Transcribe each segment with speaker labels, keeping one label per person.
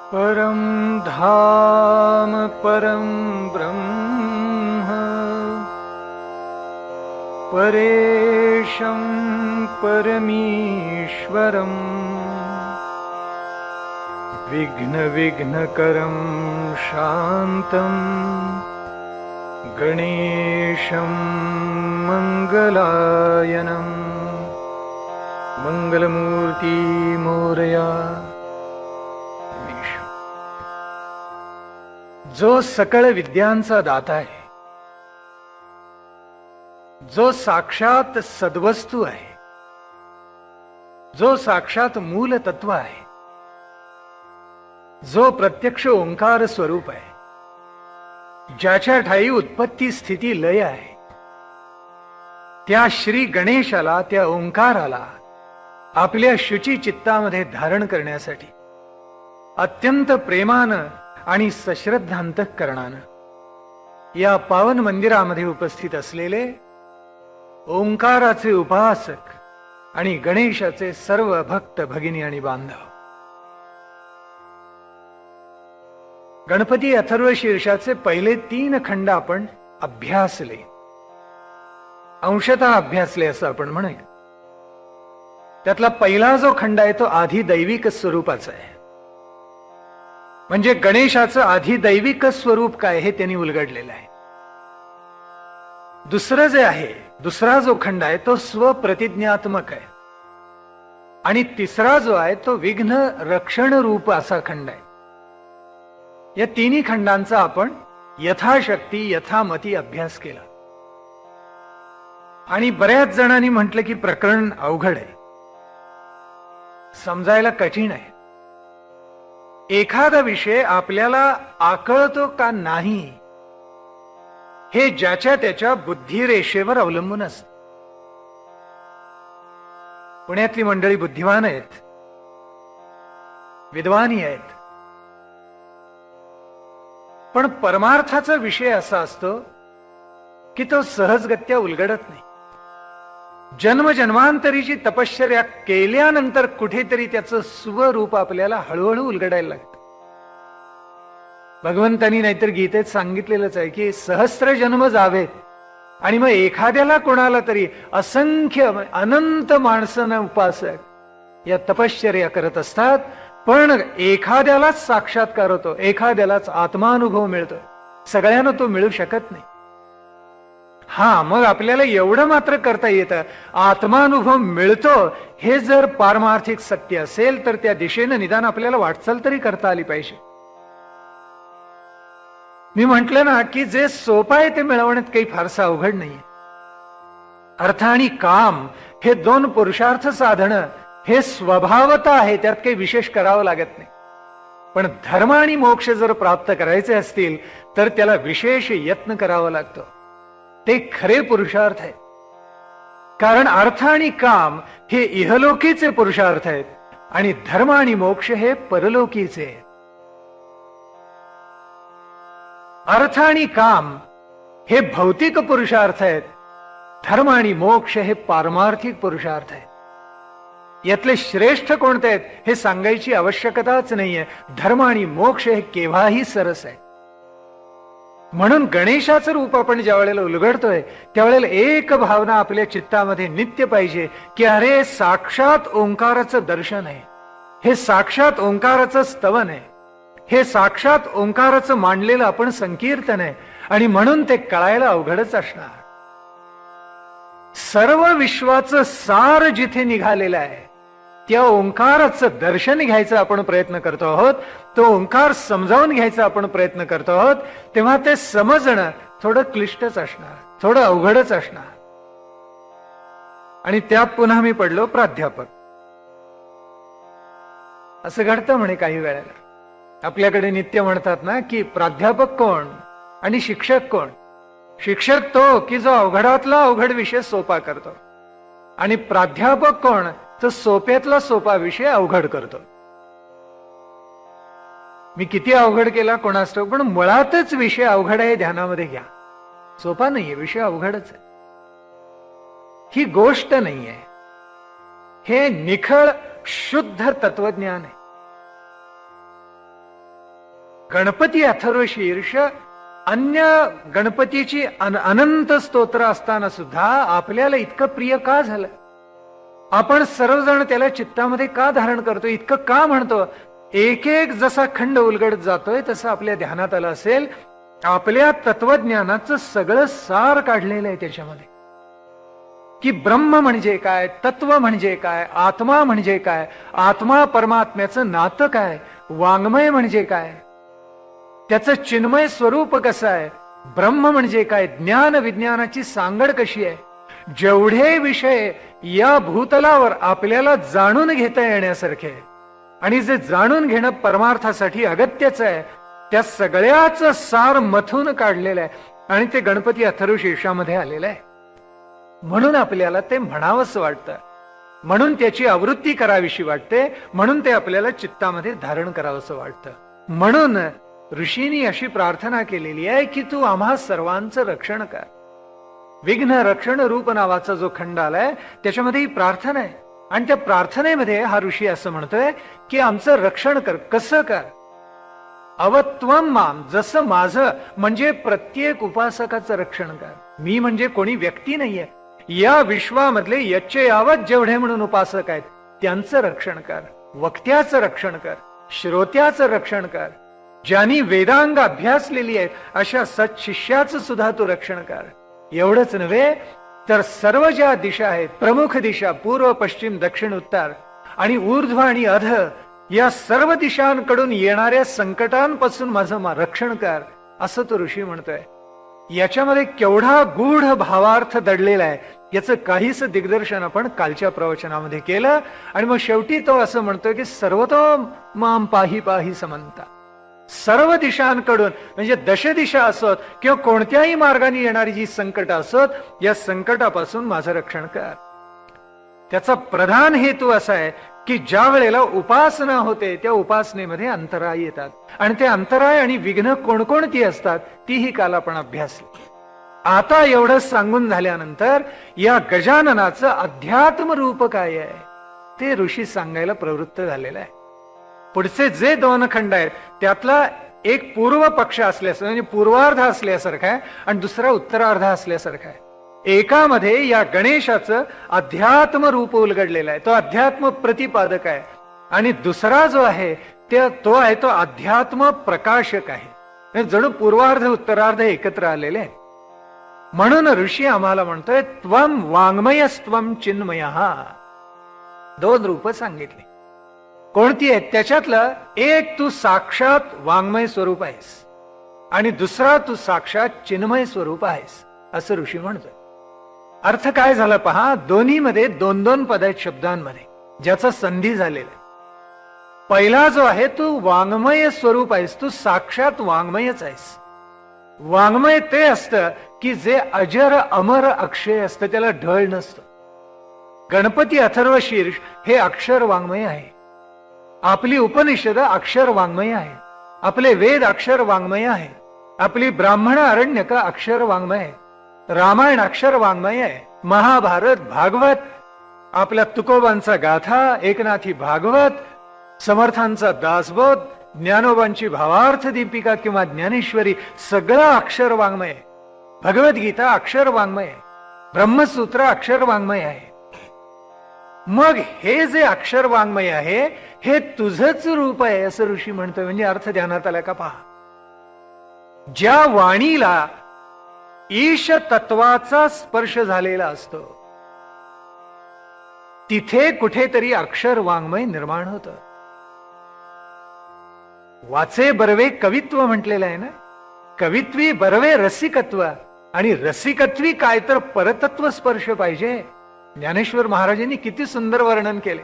Speaker 1: परं धाम परं ब्रह्म परेशं परमीश्वरं विघ्नविघ्नकरं शान्तं गणेशं मंगलायनं मंगलमूर्ती मोरया। जो सकळ विद्यांचा दाता आहे, जो साक्षात सद्वस्तू आहे, जो साक्षात मूल तत्व आहे, जो प्रत्यक्ष ओंकार स्वरूप आहे, ज्याच्या ठाई उत्पत्ती स्थिती लय आहे, त्या श्री गणेशाला, त्या ओंकाराला आपल्या शुची चित्तामध्ये धारण करण्यासाठी अत्यंत प्रेमानं आणि सश्रद्धांतःकरणानं या पावन मंदिरामध्ये उपस्थित असलेले ओंकाराचे उपासक आणि गणेशाचे सर्व भक्त भगिनी आणि बांधव, गणपती अथर्व शीर्षाचे पहिले 3 खंड आपण अभ्यासले, अंशतः अभ्यासले असं आपण म्हणूया. त्यातला पहिला जो खंड आहे तो आधी दैविक स्वरूपाचा आहे, म्हणजे गणेशाचं आधी दैविक स्वरूप काय हे त्यांनी उलगडलेलं आहे. दुसरं जे आहे, दुसरा जो खंड आहे तो स्वप्रतिज्ञात्मक आहे, आणि तिसरा जो आहे तो विघ्न रक्षण रूप असा खंड आहे. या तिन्ही खंडांचा आपण यथाशक्ती यथामती अभ्यास केला. आणि बऱ्याच जणांनी म्हटलं की प्रकरण अवघड आहे, समजायला कठीण आहे. एखादा विषय आपल्याला आकळतो का नाही हे ज्याच्या त्याच्या बुद्धिरेषेवर अवलंबून असतं. पुण्यातली मंडळी बुद्धिवान आहेत, विद्वानी आहेत, पण परमार्थाचा विषय असा असतो की तो सहजगत्या उलगडत नाही. जन्मजन्मांतरीची तपश्चर्या केल्यानंतर कुठेतरी त्याचं स्वरूप आपल्याला हळूहळू उलगडायला लागतं. भगवंतांनी नाहीतर गीतेत सांगितलेलंच आहे की सहस्त्र जन्म जावेत, आणि मग एखाद्याला कोणाला तरी असंख्य अनंत माणसांना उपासक या तपश्चर्या करत असतात, पण एखाद्यालाच साक्षात्कार होतो, एखाद्यालाच आत्मानुभव मिळतो, सगळ्यांना तो मिळू शकत नाही. हा, मग आपल्याला एवढं मात्र करता येतं, आत्मानुभव मिळतो हे जर पारमार्थिक सत्य असेल तर त्या दिशेनं निदान आपल्याला वाटचाल तरी करता आली पाहिजे. मी म्हंटल ना की जे सोपं आहे ते मिळवण्यात काही फारसं अवघड नाहीये. अर्थ आणि काम हे 2 पुरुषार्थ साधनं हे स्वभावतः आहे, त्यात काही विशेष करावं लागत नाही. पण धर्म आणि मोक्ष जर प्राप्त करायचे असतील तर त्याला विशेष यत्न करावा लागतो. ते खरे पुरुषार्थ आहे, कारण अर्थ आणि काम हे इहलोकीचे पुरुषार्थ आहेत आणि धर्म आणि मोक्ष हे परलोकीचे आहेत. अर्थ आणि काम हे भौतिक पुरुषार्थ आहेत, धर्म आणि मोक्ष हे पारमार्थिक पुरुषार्थ आहेत. यातले श्रेष्ठ कोणते आहेत हे सांगायची आवश्यकताच नाहीये. धर्म आणि मोक्ष हे केव्हाही सरस आहे. म्हणून गणेशाचं रूप आपण ज्या वेळेला उलगडतोय त्यावेळेला एक भावना आपल्या चित्तामध्ये नित्य पाहिजे की अरे साक्षात ओंकाराचं दर्शन आहे, हे साक्षात ओंकाराचं स्तवन आहे, हे साक्षात ओंकाराचं मांडलेलं आपण संकीर्तन आहे, आणि म्हणून ते कळायला अवघडच असणार. सर्व विश्वाचं सार जिथे निघालेलं आहे त्या ओंकाराचं दर्शन घ्यायचा आपण प्रयत्न करतो आहोत, तो ओंकार समजावून घ्यायचा आपण प्रयत्न करतो आहोत, तेव्हा ते समजणं थोडं क्लिष्टच असणार, थोडं अवघडच असणार. आणि त्यात पुन्हा मी पडलो प्राध्यापक. असं घडतं म्हणे काही वेळेला आपल्याकडे नित्य म्हणतात ना की प्राध्यापक कोण आणि शिक्षक कोण. शिक्षक तो की जो अवघडातला अवघड विषय सोपा करतो, आणि प्राध्यापक कोण तर सोप्यातला सोपा विषय अवघड करतो. मी किती अवघड केला कोणास ठाऊक, पण मुळातच विषय अवघड आहे, ध्यानामध्ये घ्या. सोपा नाहीये, विषय अवघडच आहे. ही गोष्ट नाहीये, हे निखळ शुद्ध तत्वज्ञान आहे. गणपती अथर्वशीर्ष अन्य गणपतीची अनंत स्तोत्र असताना सुद्धा आपल्याला इतकं प्रिय का झालं? आपण सर्वजण त्याला चित्तामध्ये का धारण करतो, इतकं का म्हणतो? एक एक जसा खंड उलगडत जातोय तसं आपल्या ध्यानात आलं असेल आपल्या तत्वज्ञानाचं सगळं सार काढलेलं आहे त्याच्यामध्ये, की ब्रह्म म्हणजे काय, तत्व म्हणजे काय, आत्मा म्हणजे काय, आत्मा परमात्म्याचं नातं काय, वाङ्मय म्हणजे काय, त्याचं चिन्मय स्वरूप कसं आहे, ब्रह्म म्हणजे काय, ज्ञान विज्ञानाची सांगड कशी आहे. जेवढे विषय या भूतलावर आपल्याला जाणून घेता येण्यासारखे आणि जे जाणून घेणं परमार्थासाठी अगत्याचं आहे त्या सगळ्याच सार मथून काढलेलं आहे आणि ते गणपती अथर्वशीर्षामध्ये आलेलं आहे. म्हणून आपल्याला ते म्हणावंसं वाटतं, म्हणून त्याची आवृत्ती करावीशी वाटते, म्हणून ते आपल्याला चित्तामध्ये धारण करावंसं वाटतं. म्हणून ऋषींनी अशी प्रार्थना केलेली आहे की तू आम्हा सर्वांचं रक्षण कर. विघ्न रक्षण रूप नावाचा जो खंड आलाय त्याच्यामध्ये ही प्रार्थना आहे आणि त्या प्रार्थनेमध्ये हा ऋषी असं म्हणतोय की आमचं रक्षण कर. कसं कर? अवत्वम माम, जसं माझं म्हणजे प्रत्येक उपासकाचं रक्षण कर. मी म्हणजे कोणी व्यक्ती नाहीये, या विश्वामधले यच्चे यावत जेवढे म्हणून उपासक आहेत त्यांचं रक्षण कर. वक्त्याचं रक्षण कर, श्रोत्याचं रक्षण कर, ज्यांनी वेदांग अभ्यासलेली आहेत अशा सत्शिष्याचं सुद्धा तू रक्षण कर. एवढंच नव्हे तर सर्व ज्या दिशा आहेत, प्रमुख दिशा पूर्व पश्चिम दक्षिण उत्तर आणि ऊर्ध्व आणि अध, या सर्व दिशांकडून येणाऱ्या संकटांपासून माझं रक्षण कर, असं तो ऋषी म्हणतोय. याच्यामध्ये केवढा गूढ भावार्थ दडलेला आहे याचं काहीच दिग्दर्शन आपण कालच्या प्रवचनामध्ये केलं. आणि मग शेवटी तो असं म्हणतोय की सर्वतो माम पाही पाही समंता, सर्व दिशांकडून म्हणजे दशदिशा असोत किंवा कोणत्याही मार्गाने येणारी जी संकट असोत या संकटापासून माझं रक्षण कर. त्याचा प्रधान हेतू असा आहे की ज्या वेळेला उपासना होते त्या उपासनेमध्ये अंतराय येतात आणि ते अंतराय आणि विघ्न कोणकोणती असतात तीही काल आपण अभ्यासली. आता एवढं सांगून झाल्यानंतर या गजाननाचं अध्यात्म रूप काय आहे ते ऋषी सांगायला प्रवृत्त झालेलं आहे. पुढचे जे दोन खंड आहेत त्यातला एक पूर्व पक्ष असल्यासारखा म्हणजे पूर्वार्ध असल्यासारखा आहे आणि दुसरा उत्तरार्ध असल्यासारखा आहे. एकामध्ये या गणेशाचं अध्यात्म रूप उलगडलेलं आहे, तो अध्यात्म प्रतिपादक आहे, आणि दुसरा जो आहे तो आहे तो अध्यात्म प्रकाशक आहे. जणू पूर्वार्ध उत्तरार्ध एकत्र आलेले आहेत. म्हणून ऋषी आम्हाला म्हणतोय त्वम वाङ्मयस्त्वम चिन्मयः. दोन रूप सांगितली. कोणती आहेत? त्याच्यातलं एक तू साक्षात वाङ्मय स्वरूप आहेस आणि दुसरा तू साक्षात चिन्मय स्वरूप आहेस असं ऋषी म्हणतोय. अर्थ काय झाला पहा, दोन्हीमध्ये दोन दोन पद आहेत शब्दांमध्ये ज्याचा संधी झालेला आहे. पहिला जो आहे तू वाङ्मय स्वरूप आहेस, तू साक्षात वाङ्मयच आहेस. वाङ्मय ते असतं की जे अजर अमर अक्षय असतं, त्याला ढळ नसतं. गणपती अथर्वशीर्ष हे अक्षर वाङ्मय आहे. आपली उपनिषद अक्षर वाङ्मय आहे. आपले वेद अक्षर वाङ्मय आहे. आपली ब्राह्मण अरण्यक अक्षर वाङ्मय आहे. रामायण अक्षर वाङ्मय आहे. महाभारत, भागवत, आपल्या तुकोबांचा गाथा, एकनाथी भागवत, समर्थांचा दासबोध, ज्ञानोबांची भावार्थ दीपिका किंवा ज्ञानेश्वरी, सगळं अक्षर वाङ्मय आहे. भगवद्गीता अक्षर वाङ्मय आहे. ब्रह्मसूत्र अक्षर वाङ्मय आहे. मग हे जे अक्षर वाङ्मय आहे हे तुझंच रूप आहे असं ऋषी म्हणतोय. म्हणजे अर्थ ध्यानात आला का पहा. ज्या वाणीला ईश तत्वाचा स्पर्श झालेला असतो तिथे कुठेतरी अक्षर वाङ्मय निर्माण होतं. वाचे बरवे कवित्व म्हटलेलं आहे ना. कवित्वी बरवे रसिकत्व, आणि रसिकत्वी काय तर परतत्व स्पर्श पाहिजे. ज्ञानेश्वर महाराजांनी किती सुंदर वर्णन केले.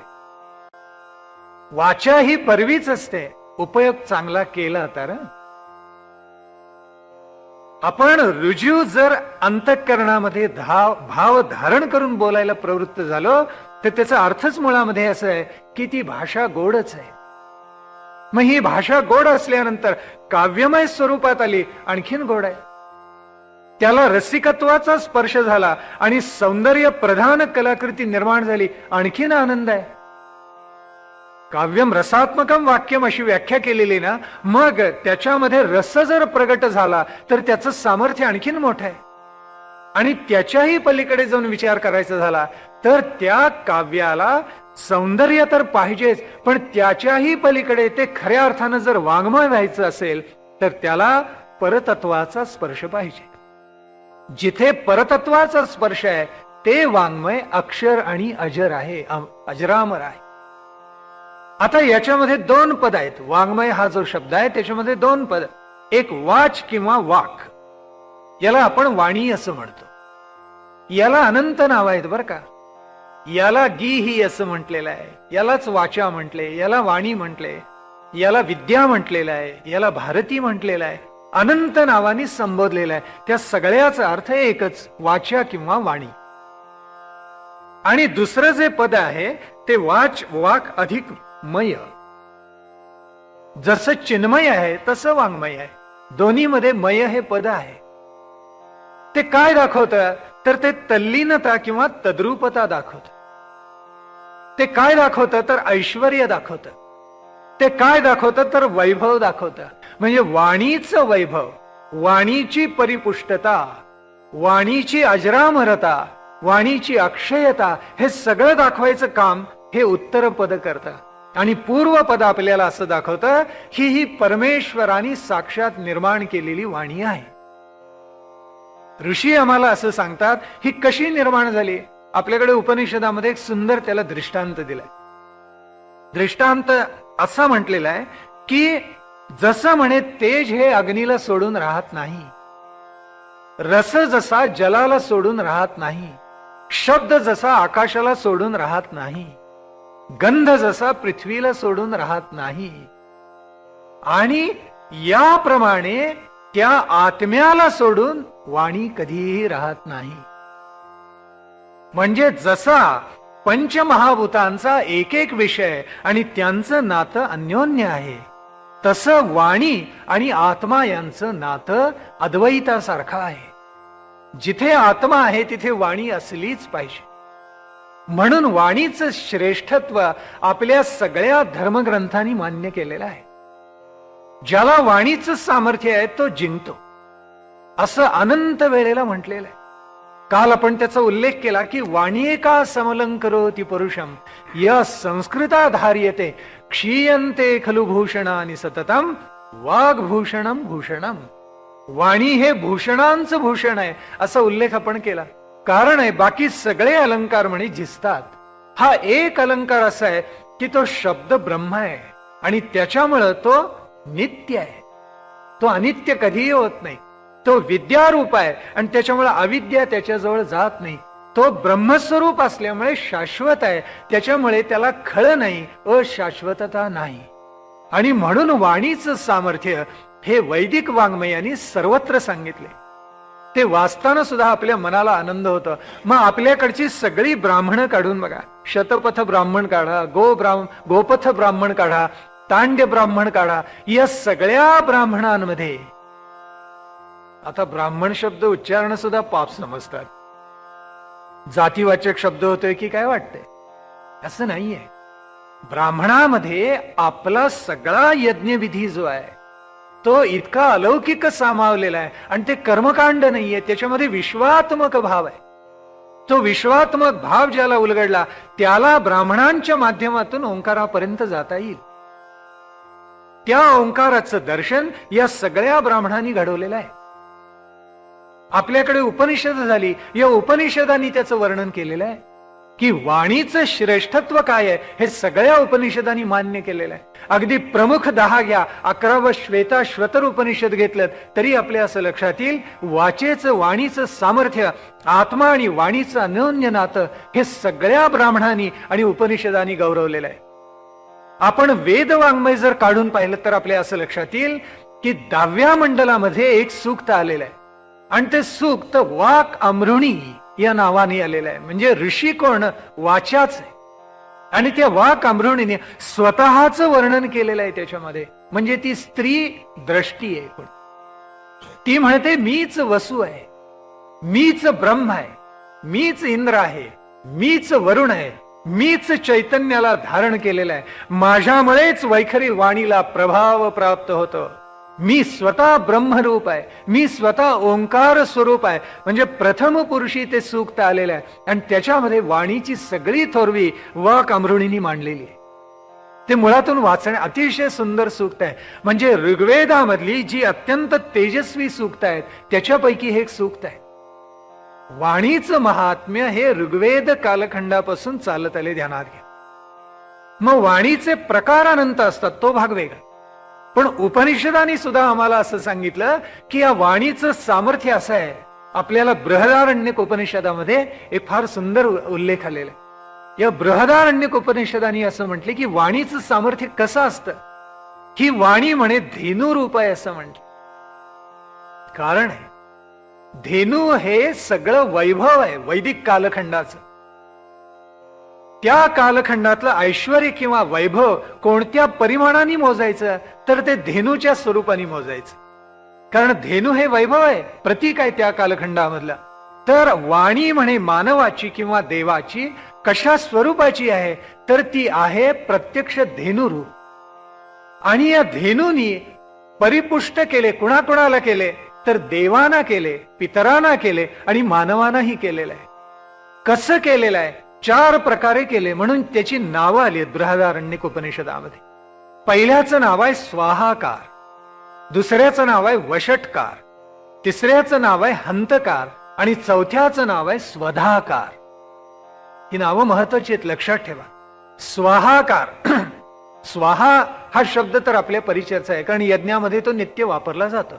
Speaker 1: वाचा ही परवीच असते, उपयोग चांगला केला तर. आपण रुजू जर अंतःकरणामध्ये भाव धारण करून बोलायला प्रवृत्त झालो तर त्याचा अर्थच मुळामध्ये असं आहे की ती भाषा गोडच आहे. मग ही भाषा गोड असल्यानंतर काव्यमय स्वरूपात आली आणखीन गोड आहे. त्याला रसिकत्वाचा स्पर्श झाला आणि सौंदर्य प्रधान कलाकृती निर्माण झाली आणखीन आनंद आहे. काव्यम रसात्मकम वाक्यम अशी व्याख्या केलेली ना, मग त्याच्यामध्ये रस जर प्रगट झाला तर त्याचं सामर्थ्य आणखीन मोठं आहे. आणि त्याच्याही पलीकडे जाऊन विचार करायचा झाला तर त्या काव्याला सौंदर्य तर पाहिजेच, पण त्याच्याही पलीकडे ते खऱ्या अर्थानं जर वाङ्मय व्हायचं असेल तर त्याला परतत्वाचा स्पर्श पाहिजे. जिथे परतत्वाचा स्पर्श आहे ते वाङ्मय अक्षर आणि अजर आहे, अजरामर आहे. आता याच्यामध्ये दोन पद आहेत. वाङ्मय हा जो शब्द आहे त्याच्यामध्ये दोन पद, एक वाच किंवा वाक, याला आपण वाणी असं म्हणतो. याला अनंत नाव आहेत बर का. याला गीही असं म्हटलेलं आहे, यालाच वाचा म्हटले, याला वाणी म्हटले, याला विद्या म्हटलेलं आहे, याला भारती म्हटलेलं आहे, अनंत नावानी संबोधलेलं आहे. त्या सगळ्याचा अर्थ एकच, वाचा किंवा वाणी. आणि दुसरं जे पद आहे ते वाच वाक अधिक मय. जसं चिन्मय आहे तसं वाङ्मय आहे. दोन्हीमध्ये मय हे पद आहे. ते काय दाखवतं तर ते तल्लीनता किंवा तद्रूपता दाखवतं. ते काय दाखवतं तर ऐश्वर्य दाखवतं. ते काय दाखवतं तर वैभव दाखवतं. म्हणजे वाणीचं वैभव, वाणीची परिपुष्टता, वाणीची अजरामरता, वाणीची अक्षयता, हे सगळं दाखवायचं काम हे उत्तर पद करतं. आणि पूर्व पद आपल्याला असं दाखवतं की ही परमेश्वराने साक्षात निर्माण केलेली वाणी आहे. ऋषी आम्हाला असं सांगतात ही कशी निर्माण झाली. आपल्याकडे उपनिषदामध्ये एक सुंदर त्याला दृष्टांत दिलाय. दृष्टांत असा म्हटलेला आहे की जसं म्हणे तेज हे अग्नीला सोडून राहत नाही, रस जसा जलाला सोडून राहत नाही, शब्द जसा आकाशाला सोडून राहत नाही, गंध जसा पृथ्वीला सोडून राहत नाही, आणि याप्रमाणे त्या आत्म्याला सोडून वाणी कधीही राहत नाही. म्हणजे जसा पंचमहाभूतांचा एक एक विषय आणि त्यांचं नातं अन्योन्य आहे, तसं वाणी आणि आत्मा यांचं नातं अद्वैतासारखं आहे. जिथे आत्मा आहे तिथे वाणी असलीच पाहिजे. म्हणून वाणीचं श्रेष्ठत्व आपल्या सगळ्या धर्मग्रंथांनी मान्य केलेलं आहे. ज्याला वाणीचं सामर्थ्य आहे तो जिंकतो असं अनंत वेळेला म्हटलेलं आहे. काल आपण त्याचा उल्लेख केला की वाणी का समलंकरोति पुरुषम य संस्कृताधार्यते क्षीयन्ते खलु भूषणानि सततम वाग्भूषणम भूषणम. वाणी हे भूषणांचं भूषण आहे असा उल्लेख आपण केला. कारण आहे बाकी सगळे अलंकार म्हणे झिजतात. हा एक अलंकार असा आहे की तो शब्द ब्रह्म आहे आणि त्याच्यामुळं तो नित्य आहे. तो अनित्य कधीही होत नाही. तो विद्यारूप आहे आणि त्याच्यामुळे अविद्या त्याच्याजवळ जात नाही. तो ब्रह्मस्वरूप असल्यामुळे शाश्वत आहे, त्याच्यामुळे त्याला खळ नाही, अशाश्वतता नाही. आणि म्हणून वाणीचं सामर्थ्य हे वैदिक वाङ्मयाने सर्वत्र सांगितले. ते वाचताना सुद्धा आपल्या मनाला आनंद होतो. मग आपल्याकडची सगळी ब्राह्मण काढून बघा. शतपथ ब्राह्मण काढा, गोपथ ब्राह्मण काढा, तांड्य ब्राह्मण काढा. या सगळ्या ब्राह्मणांमध्ये आता ब्राह्मण शब्द उच्चारण सुद्धा पाप समजतात. जातीवाचक शब्द होतोय की काय वाटतंय? असं नाहीये. ब्राह्मणामध्ये आपला सगळा यज्ञविधी जो आहे तो इतका अलौकिक सामावलेला आहे आणि ते कर्मकांड नाहीये, त्याच्यामध्ये विश्वात्मक भाव आहे. तो विश्वात्मक भाव ज्याला उलगडला त्याला ब्राह्मणांच्या माध्यमातून ओंकारापर्यंत जाता येईल. त्या ओंकाराचं दर्शन या सगळ्या ब्राह्मणांनी घडवलेलं आहे. आपल्याकडे उपनिषद झाली, या उपनिषदांनी त्याचं वर्णन केलेलं आहे की वाणीचं श्रेष्ठत्व काय आहे हे सगळ्या उपनिषदांनी मान्य केलेलं आहे. अगदी प्रमुख 10 घ्या, 11वं श्वेताश्वतर उपनिषद घेतलं तरी आपल्या असं लक्षात येईल वाचेचं वाणीचं सामर्थ्य, आत्मा आणि वाणीचं अन्योन्य नातं हे सगळ्या ब्राह्मणांनी आणि उपनिषदांनी गौरवलेलं आहे. आपण वेद वाङ्मय जर काढून पाहिलं तर आपल्या असं लक्षात येईल की 10व्या मंडलामध्ये एक सूक्त आलेलं आहे आणि ते सूक्त वाक अमृणी या नावाने आलेलं आहे. म्हणजे ऋषी कोण? वाचाच आहे. आणि त्या वाक अमृणीने स्वतःचं वर्णन केलेलं आहे त्याच्यामध्ये. म्हणजे ती स्त्री दृष्टी आहे. ती म्हणते मीच वसु आहे, मीच ब्रह्म आहे, मीच इंद्र आहे, मीच वरुण आहे, मीच चैतन्याला धारण केलेलं आहे, माझ्यामुळेच वैखरी वाणीला प्रभाव प्राप्त होतो. मी स्वतः ब्रह्मरूप आहे, मी स्वतः ओंकार स्वरूप आहे. म्हणजे प्रथम पुरुषी ते सूक्त आलेलं आहे आणि त्याच्यामध्ये वाणीची सगळी थोरवी वाक अमृणींनी मांडलेली आहे. ते मुळातून वाचणे अतिशय सुंदर सूक्त आहे. म्हणजे ऋग्वेदामधली जी अत्यंत तेजस्वी सूक्त आहेत त्याच्यापैकी हे एक सूक्त आहे. वाणीचं महात्म्य हे ऋग्वेद कालखंडापासून चालत आले, ध्यानात घ्या. मग वाणीचे प्रकार अनंत असतात, तो भाग वेगळा. पण उपनिषदांनी सुद्धा आम्हाला असं सांगितलं की या वाणीचं सामर्थ्य असं आहे. आपल्याला बृहदारण्यक उपनिषदामध्ये एक फार सुंदर उल्लेख आलेला आहे. या बृहदारण्यक उपनिषदांनी असं म्हटले की वाणीचं सामर्थ्य कसं असतं. ही वाणी म्हणे धेनू रूप आहे असं म्हटलं. कारण आहे, धेनू हे सगळं वैभव आहे वैदिक कालखंडाचं. त्या कालखंडातलं ऐश्वर्य किंवा वैभव कोणत्या परिमाणाने मोजायचं तर ते धेनूच्या स्वरूपाने मोजायचं. कारण धेनू हे वैभव आहे, प्रतीक आहे त्या कालखंडामधलं. तर वाणी म्हणे मानवाची किंवा देवाची कशा स्वरूपाची आहे तर ती आहे प्रत्यक्ष धेनू रूप. आणि या धेनूनी परिपुष्ट केले, कुणाकुणाला केले तर देवाना केले, पितरांना केले आणि मानवांनाही केलेलं आहे. कसं केलेलं आहे? 4 प्रकारे केले, म्हणून त्याची नावं आली आहेत बृहदारण्यक उपनिषदामध्ये. पहिल्याचं नाव आहे स्वाहाकार, दुसऱ्याचं नाव आहे वषटकार, तिसऱ्याचं नाव आहे हंतकार आणि चौथ्याचं नाव आहे स्वधाकार. ही नावं महत्वाची आहेत, लक्षात ठेवा. स्वाहाकार स्वाहा हा शब्द तर आपल्या परिचयाचा आहे, कारण यज्ञामध्ये तो नित्य वापरला जातो.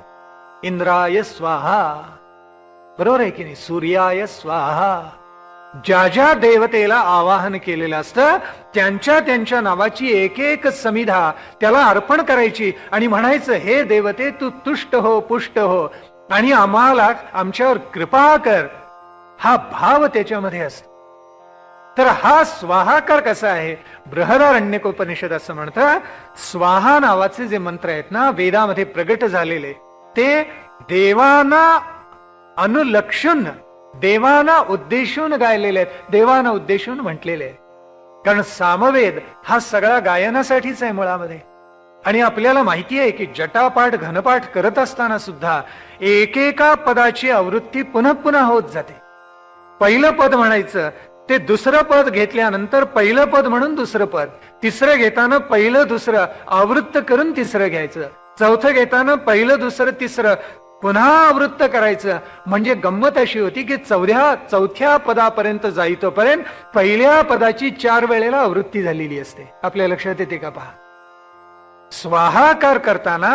Speaker 1: इंद्राय स्वाहा, बरोबर आहे की नाही? सूर्याय स्वाहा. ज्या ज्या देवतेला आवाहन केलेलं असतं त्यांच्या त्यांच्या नावाची एक एक समिधा त्याला अर्पण करायची आणि म्हणायचं, हे देवते तू तुष्ट हो, पुष्ट हो आणि आम्हाला आमच्यावर कृपा कर. हा भाव त्याच्यामध्ये असतो. तर हा स्वाहाकार कसा आहे? बृहदारण्यक उपनिषद असं म्हणतं, स्वाहा नावाचे जे मंत्र आहेत ना वेदामध्ये प्रगट झालेले, ते देवांना अनुलक्षून, देवांना उद्देशून गायलेले आहेत, देवांना उद्देशून म्हटलेले आहेत. कारण सामवेद हा सगळा गायनासाठीच आहे मुळामध्ये. आणि आपल्याला माहिती आहे की जटापाठ घनपाठ करत असताना सुद्धा एकेका पदाची आवृत्ती पुन्हा पुन्हा होत जाते. पहिलं पद म्हणायचं, ते दुसरं पद घेतल्यानंतर पहिलं पद म्हणून दुसरं पद, तिसरं घेताना पहिलं दुसरं आवृत्त करून तिसरं घ्यायचं, चौथं घेताना पहिलं दुसरं तिसरं पुन्हा आवृत्त करायचं. म्हणजे गंमत अशी होती की चौथ्या पदापर्यंत जाईतोपर्यंत पहिल्या पदाची 4 वेळेला आवृत्ती झालेली असते. आपल्या लक्षात येते का पहा. स्वाहाकार करताना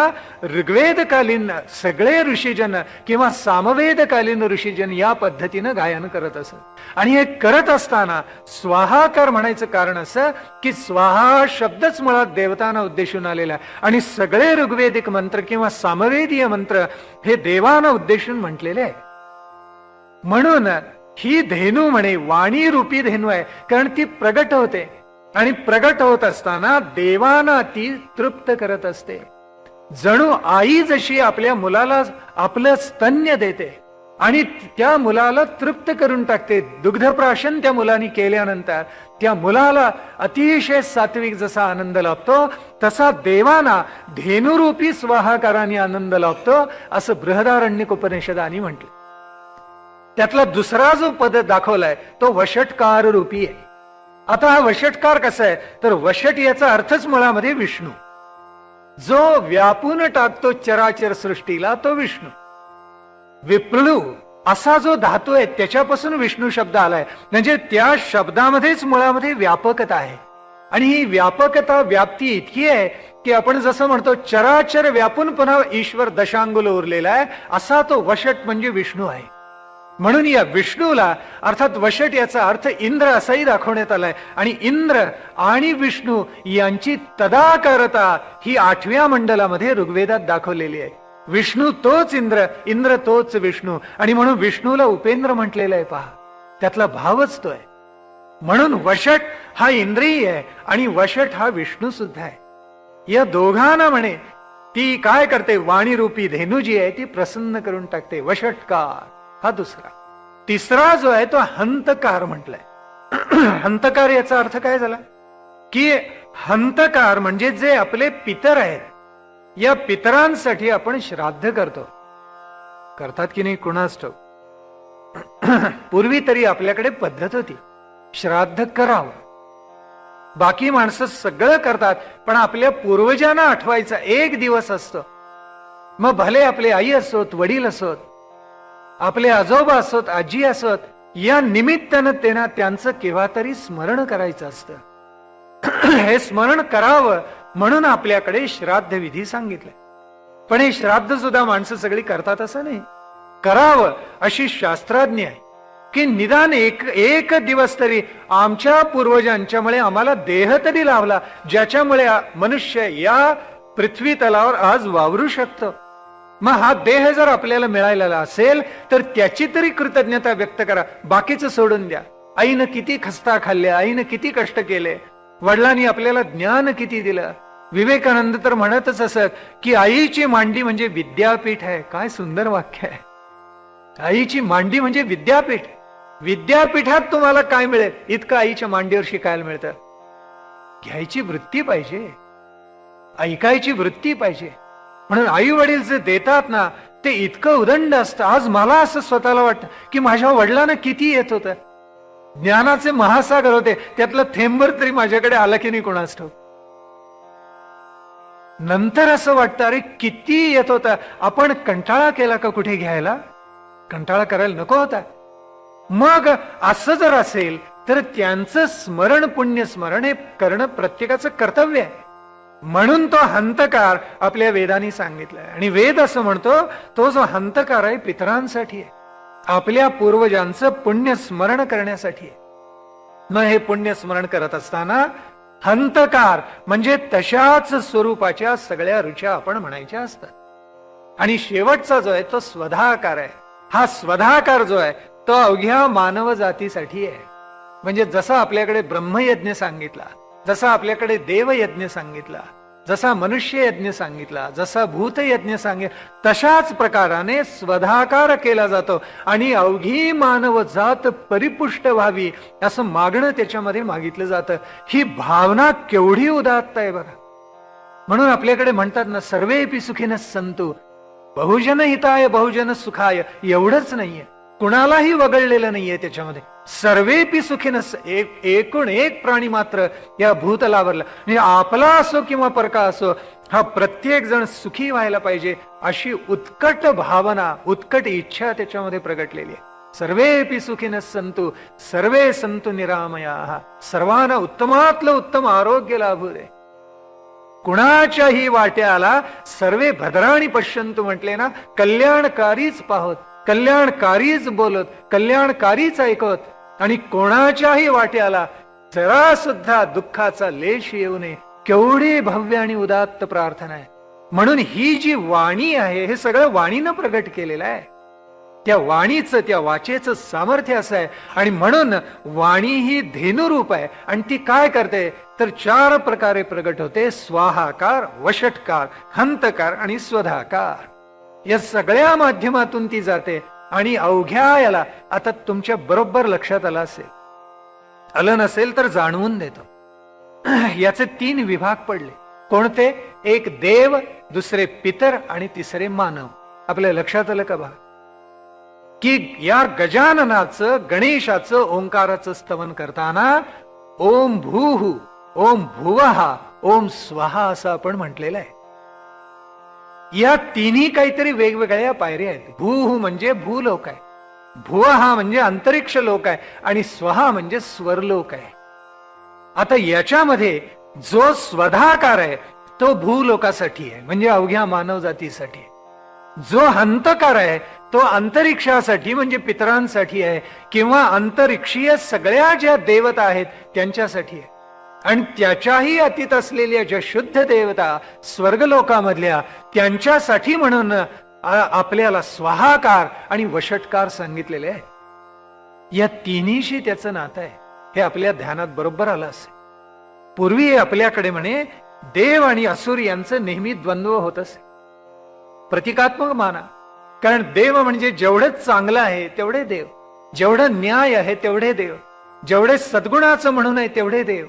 Speaker 1: ऋग्वेदकालीन सगळे ऋषीजन किंवा सामवेदकालीन ऋषीजन या पद्धतीनं गायन करत असत. आणि हे करत असताना स्वाहाकार म्हणायचं कारण असं की स्वाहा शब्दच मुळात देवतांना उद्देशून आलेला आहे आणि सगळे ऋग्वेदिक मंत्र किंवा सामवेदीय मंत्र हे देवांना उद्देशून म्हटलेले आहे. म्हणून ही धेनू म्हणे वाणी रूपी धेनू आहे, कारण ती प्रगट होते आणि प्रगट होत असताना देवांना ती तृप्त करत असते. जणू आई जशी आपल्या मुलाला आपलं स्तन्य देते आणि त्या मुलाला तृप्त करून टाकते. दुग्धप्राशन त्या मुलाने केल्यानंतर त्या मुलाला अतिशय सात्विक जसा आनंद लाभतो, तसा देवांना धेनुरूपी स्वाहाकाराने आनंद लाभतो, असं बृहदारण्यक उपनिषदानी म्हटलं. त्यातला दुसरा जो पद दाखवलाय तो वषटकार रूपी आहे. आता हा वषटकार कसा आहे तर वषट याचा अर्थच मुळामध्ये विष्णू, जो व्यापून टाकतो चराचर सृष्टीला तो विष्णू. विप्लू असा जो धातू आहे त्याच्यापासून विष्णू शब्द आलाय. म्हणजे त्या शब्दामध्येच मुळामध्ये व्यापकता आहे. आणि ही व्यापकता व्याप्ती इतकी आहे की आपण जसं म्हणतो चराचर व्यापून पुन्हा ईश्वर दशांगुल उरलेला आहे, असा तो वषट म्हणजे विष्णू आहे. म्हणून या विष्णूला अर्थात वषट याचा अर्थ इंद्र असाही दाखवण्यात आलाय. आणि इंद्र आणि विष्णू यांची तदाकारता ही 8व्या मंडलामध्ये ऋग्वेदात दाखवलेली आहे. विष्णू तोच इंद्र, इंद्र तोच विष्णू, आणि म्हणून विष्णूला उपेंद्र म्हटलेलं आहे. पहा, त्यातला भावच तो आहे. म्हणून वषट हा इंद्रिय आहे आणि वषट हा विष्णू सुद्धा आहे. या दोघांना म्हणे ती काय करते, वाणी रूपी धेनू जी आहे ती प्रसन्न करून टाकते. वषटकार हा दुसरा. तिसरा जो आहे तो हंतकार म्हटलाय. हंतकार याचा अर्थ काय झाला की हंतकार म्हणजे जे आपले पितर आहेत, या पितरांसाठी आपण श्राद्ध करतो. करतात की नाही कुणास ठाऊक. पूर्वी तरी आपल्याकडे पद्धत होती श्राद्ध करावं. बाकी माणसं सगळं करतात, पण आपल्या पूर्वजांना आठवायचा एक दिवस असतो. मग भले आपले आई असोत, वडील असोत, आपले आजोबा असोत, आजी असोत, या निमित्तानं त्यांचं केव्हा तरी स्मरण करायचं असतं. हे स्मरण करावं म्हणून आपल्याकडे श्राद्ध विधी सांगितलंय. पण हे श्राद्ध सुद्धा माणसं सगळी करतात असं नाही. करावं अशी शास्त्राज्ञ आहे की निदान एक दिवस तरी आमच्या पूर्वजांच्यामुळे आम्हाला देह तरी लाभला, ज्याच्यामुळे मनुष्य या पृथ्वी तलावर आज वावरू शकतो. मग हा देह जर आपल्याला मिळालेला असेल तर त्याची तरी कृतज्ञता व्यक्त करा. बाकीचं सोडून द्या. आईनं किती खस्ता खाल्ल्या, आईनं किती कष्ट केले, वडिलांनी आपल्याला ज्ञान किती दिलं. विवेकानंद तर म्हणतच असत की आईची मांडी म्हणजे विद्यापीठ आहे. काय सुंदर वाक्य आहे. आईची मांडी म्हणजे विद्यापीठ. विद्यापीठात तुम्हाला काय मिळेल इतकं आईच्या मांडीवर शिकायला मिळतं. घ्यायची वृत्ती पाहिजे, ऐकायची वृत्ती पाहिजे. म्हणून आई वडील जे देतात ना ते इतकं उदंड असतं. आज मला असं स्वतःला वाटतं की माझ्या वडिलांना किती येत होतं. ज्ञानाचे महासागर होते, त्यातलं थेंबर तरी माझ्याकडे आला की नाही कोणास ठाऊक. नंतर असं वाटतं अरे किती येत होता. आपण कंटाळा केला का कुठे घ्यायला? कंटाळा करायला नको होता. मग असं जर असेल तर त्यांचं स्मरण, पुण्य स्मरण हे करणं प्रत्येकाचं कर्तव्य आहे. म्हणून तो हंतकार आपल्या वेदांनी सांगितलाय. आणि वेद असं म्हणतो तो जो हंतकार आहे पितरांसाठी आहे, आपल्या पूर्वजांचं पुण्य स्मरण करण्यासाठी आहे. मग हे पुण्य स्मरण करत असताना हंतकार म्हणजे तशाच स्वरूपाच्या सगळ्या रुच्या आपण म्हणायच्या असतात. आणि शेवटचा जो आहे तो स्वधाकार आहे. हा स्वधाकार जो आहे तो अवघ्या मानव जातीसाठी आहे. म्हणजे जसा आपल्याकडे ब्रह्मयज्ञ सांगितला, जसा आपल्याकडे देवयज्ञ सांगितला, जसा मनुष्य यज्ञ सांगितला, जसा भूतयज्ञ सांगितला, तशाच प्रकाराने स्वधाकार केला जातो. आणि अवघी मानव जात परिपुष्ट व्हावी असं मागणं त्याच्यामध्ये मागितलं जातं. ही भावना केवढी उदात्त आहे बघा. म्हणून आपल्याकडे म्हणतात ना, सर्वेपि सुखिनः सन्तु, बहुजन हिताय बहुजन सुखाय. एवढंच नाहीये, कुणालाही वगळलेलं नाहीये त्याच्यामध्ये. सर्वेपि सुखिनः, एकूण एक प्राणी मात्र या भूतलावरला, म्हणजे आपला असो किंवा परका असो, हा प्रत्येक जण सुखी व्हायला पाहिजे अशी उत्कट भावना, उत्कट इच्छा त्याच्यामध्ये प्रगटलेली आहे. सर्वेपि सुखिनः सन्तु, सर्वे सन्तु निरामयाः. सर्वांना उत्तमातलं उत्तम आरोग्य लाभू दे. कुणाच्याही वाट्याला सर्वे भद्राणी पश्यंतु म्हटले ना, कल्याणकारीच पाहोत, कल्याणकारीच बोलत, कल्याणकारीच ऐकत. आणि कोणाच्याही वाट्याला जरा सुद्धा दुःखाचा लेश येऊ नये. केवढी भव्य आणि उदात्त प्रार्थना आहे. म्हणून ही जी वाणी आहे हे सगळं वाणीनं प्रगट केलेलं आहे. त्या वाणीचं, त्या वाचेचं सामर्थ्य असं आहे. आणि म्हणून वाणी ही धेनुरूप आहे. आणि ती काय करते तर 4 प्रकारे प्रगट होते. स्वाहाकार, वषटकार, हंतकार आणि स्वधाकार. या सगळ्या माध्यमातून ती जाते. आणि अवघ्या याला आता तुमच्या बरोबर लक्षात आलं नसेल तर जाणवून देतो. याचे 3 विभाग पडले. कोणते? एक देव, दुसरे पितर आणि तिसरे मानव. आपल्या लक्षात आलं का बघा की या गजाननाचं, गणेशाचं, ओंकाराचं स्तवन करताना ओम भूः, ओम भुवः, ओम स्वहा असं आपण म्हटलेलं आहे. या तिन्ही काहीतरी वेगवेगळ्या पायऱ्या आहेत. भूः म्हणजे भूलोक आहे, भुवः म्हणजे अंतरिक्ष लोक आहे, आणि स्वहा म्हणजे स्वर्लोक आहे. आता याच्यामध्ये जो स्वधाकार आहे तो भूलोकासाठी आहे, म्हणजे अवघ्या मानव जातीसाठी. जो हंतकार आहे तो अंतरिक्षासाठी म्हणजे पितरांसाठी आहे, किंवा अंतरिक्षीय सगळ्या ज्या देवता आहेत त्यांच्यासाठी आहे. आणि त्याच्याही अतीत असलेल्या ज्या शुद्ध देवता स्वर्गलोकामधल्या त्यांच्यासाठी म्हणून आपल्याला स्वाहाकार आणि वषटकार सांगितलेले आहे. या तिन्हीशी त्याचं नातं आहे हे आपल्या ध्यानात बरोबर आलं असेल. पूर्वी आपल्याकडे म्हणे देव आणि असुर यांचं नेहमी द्वंद्व होत असे. प्रतिकात्मक माना, कारण देव म्हणजे जेवढं चांगलं आहे तेवढे देव, जेवढं न्याय आहे तेवढे देव, जेवढे सद्गुणाचं म्हणून आहे तेवढे देव,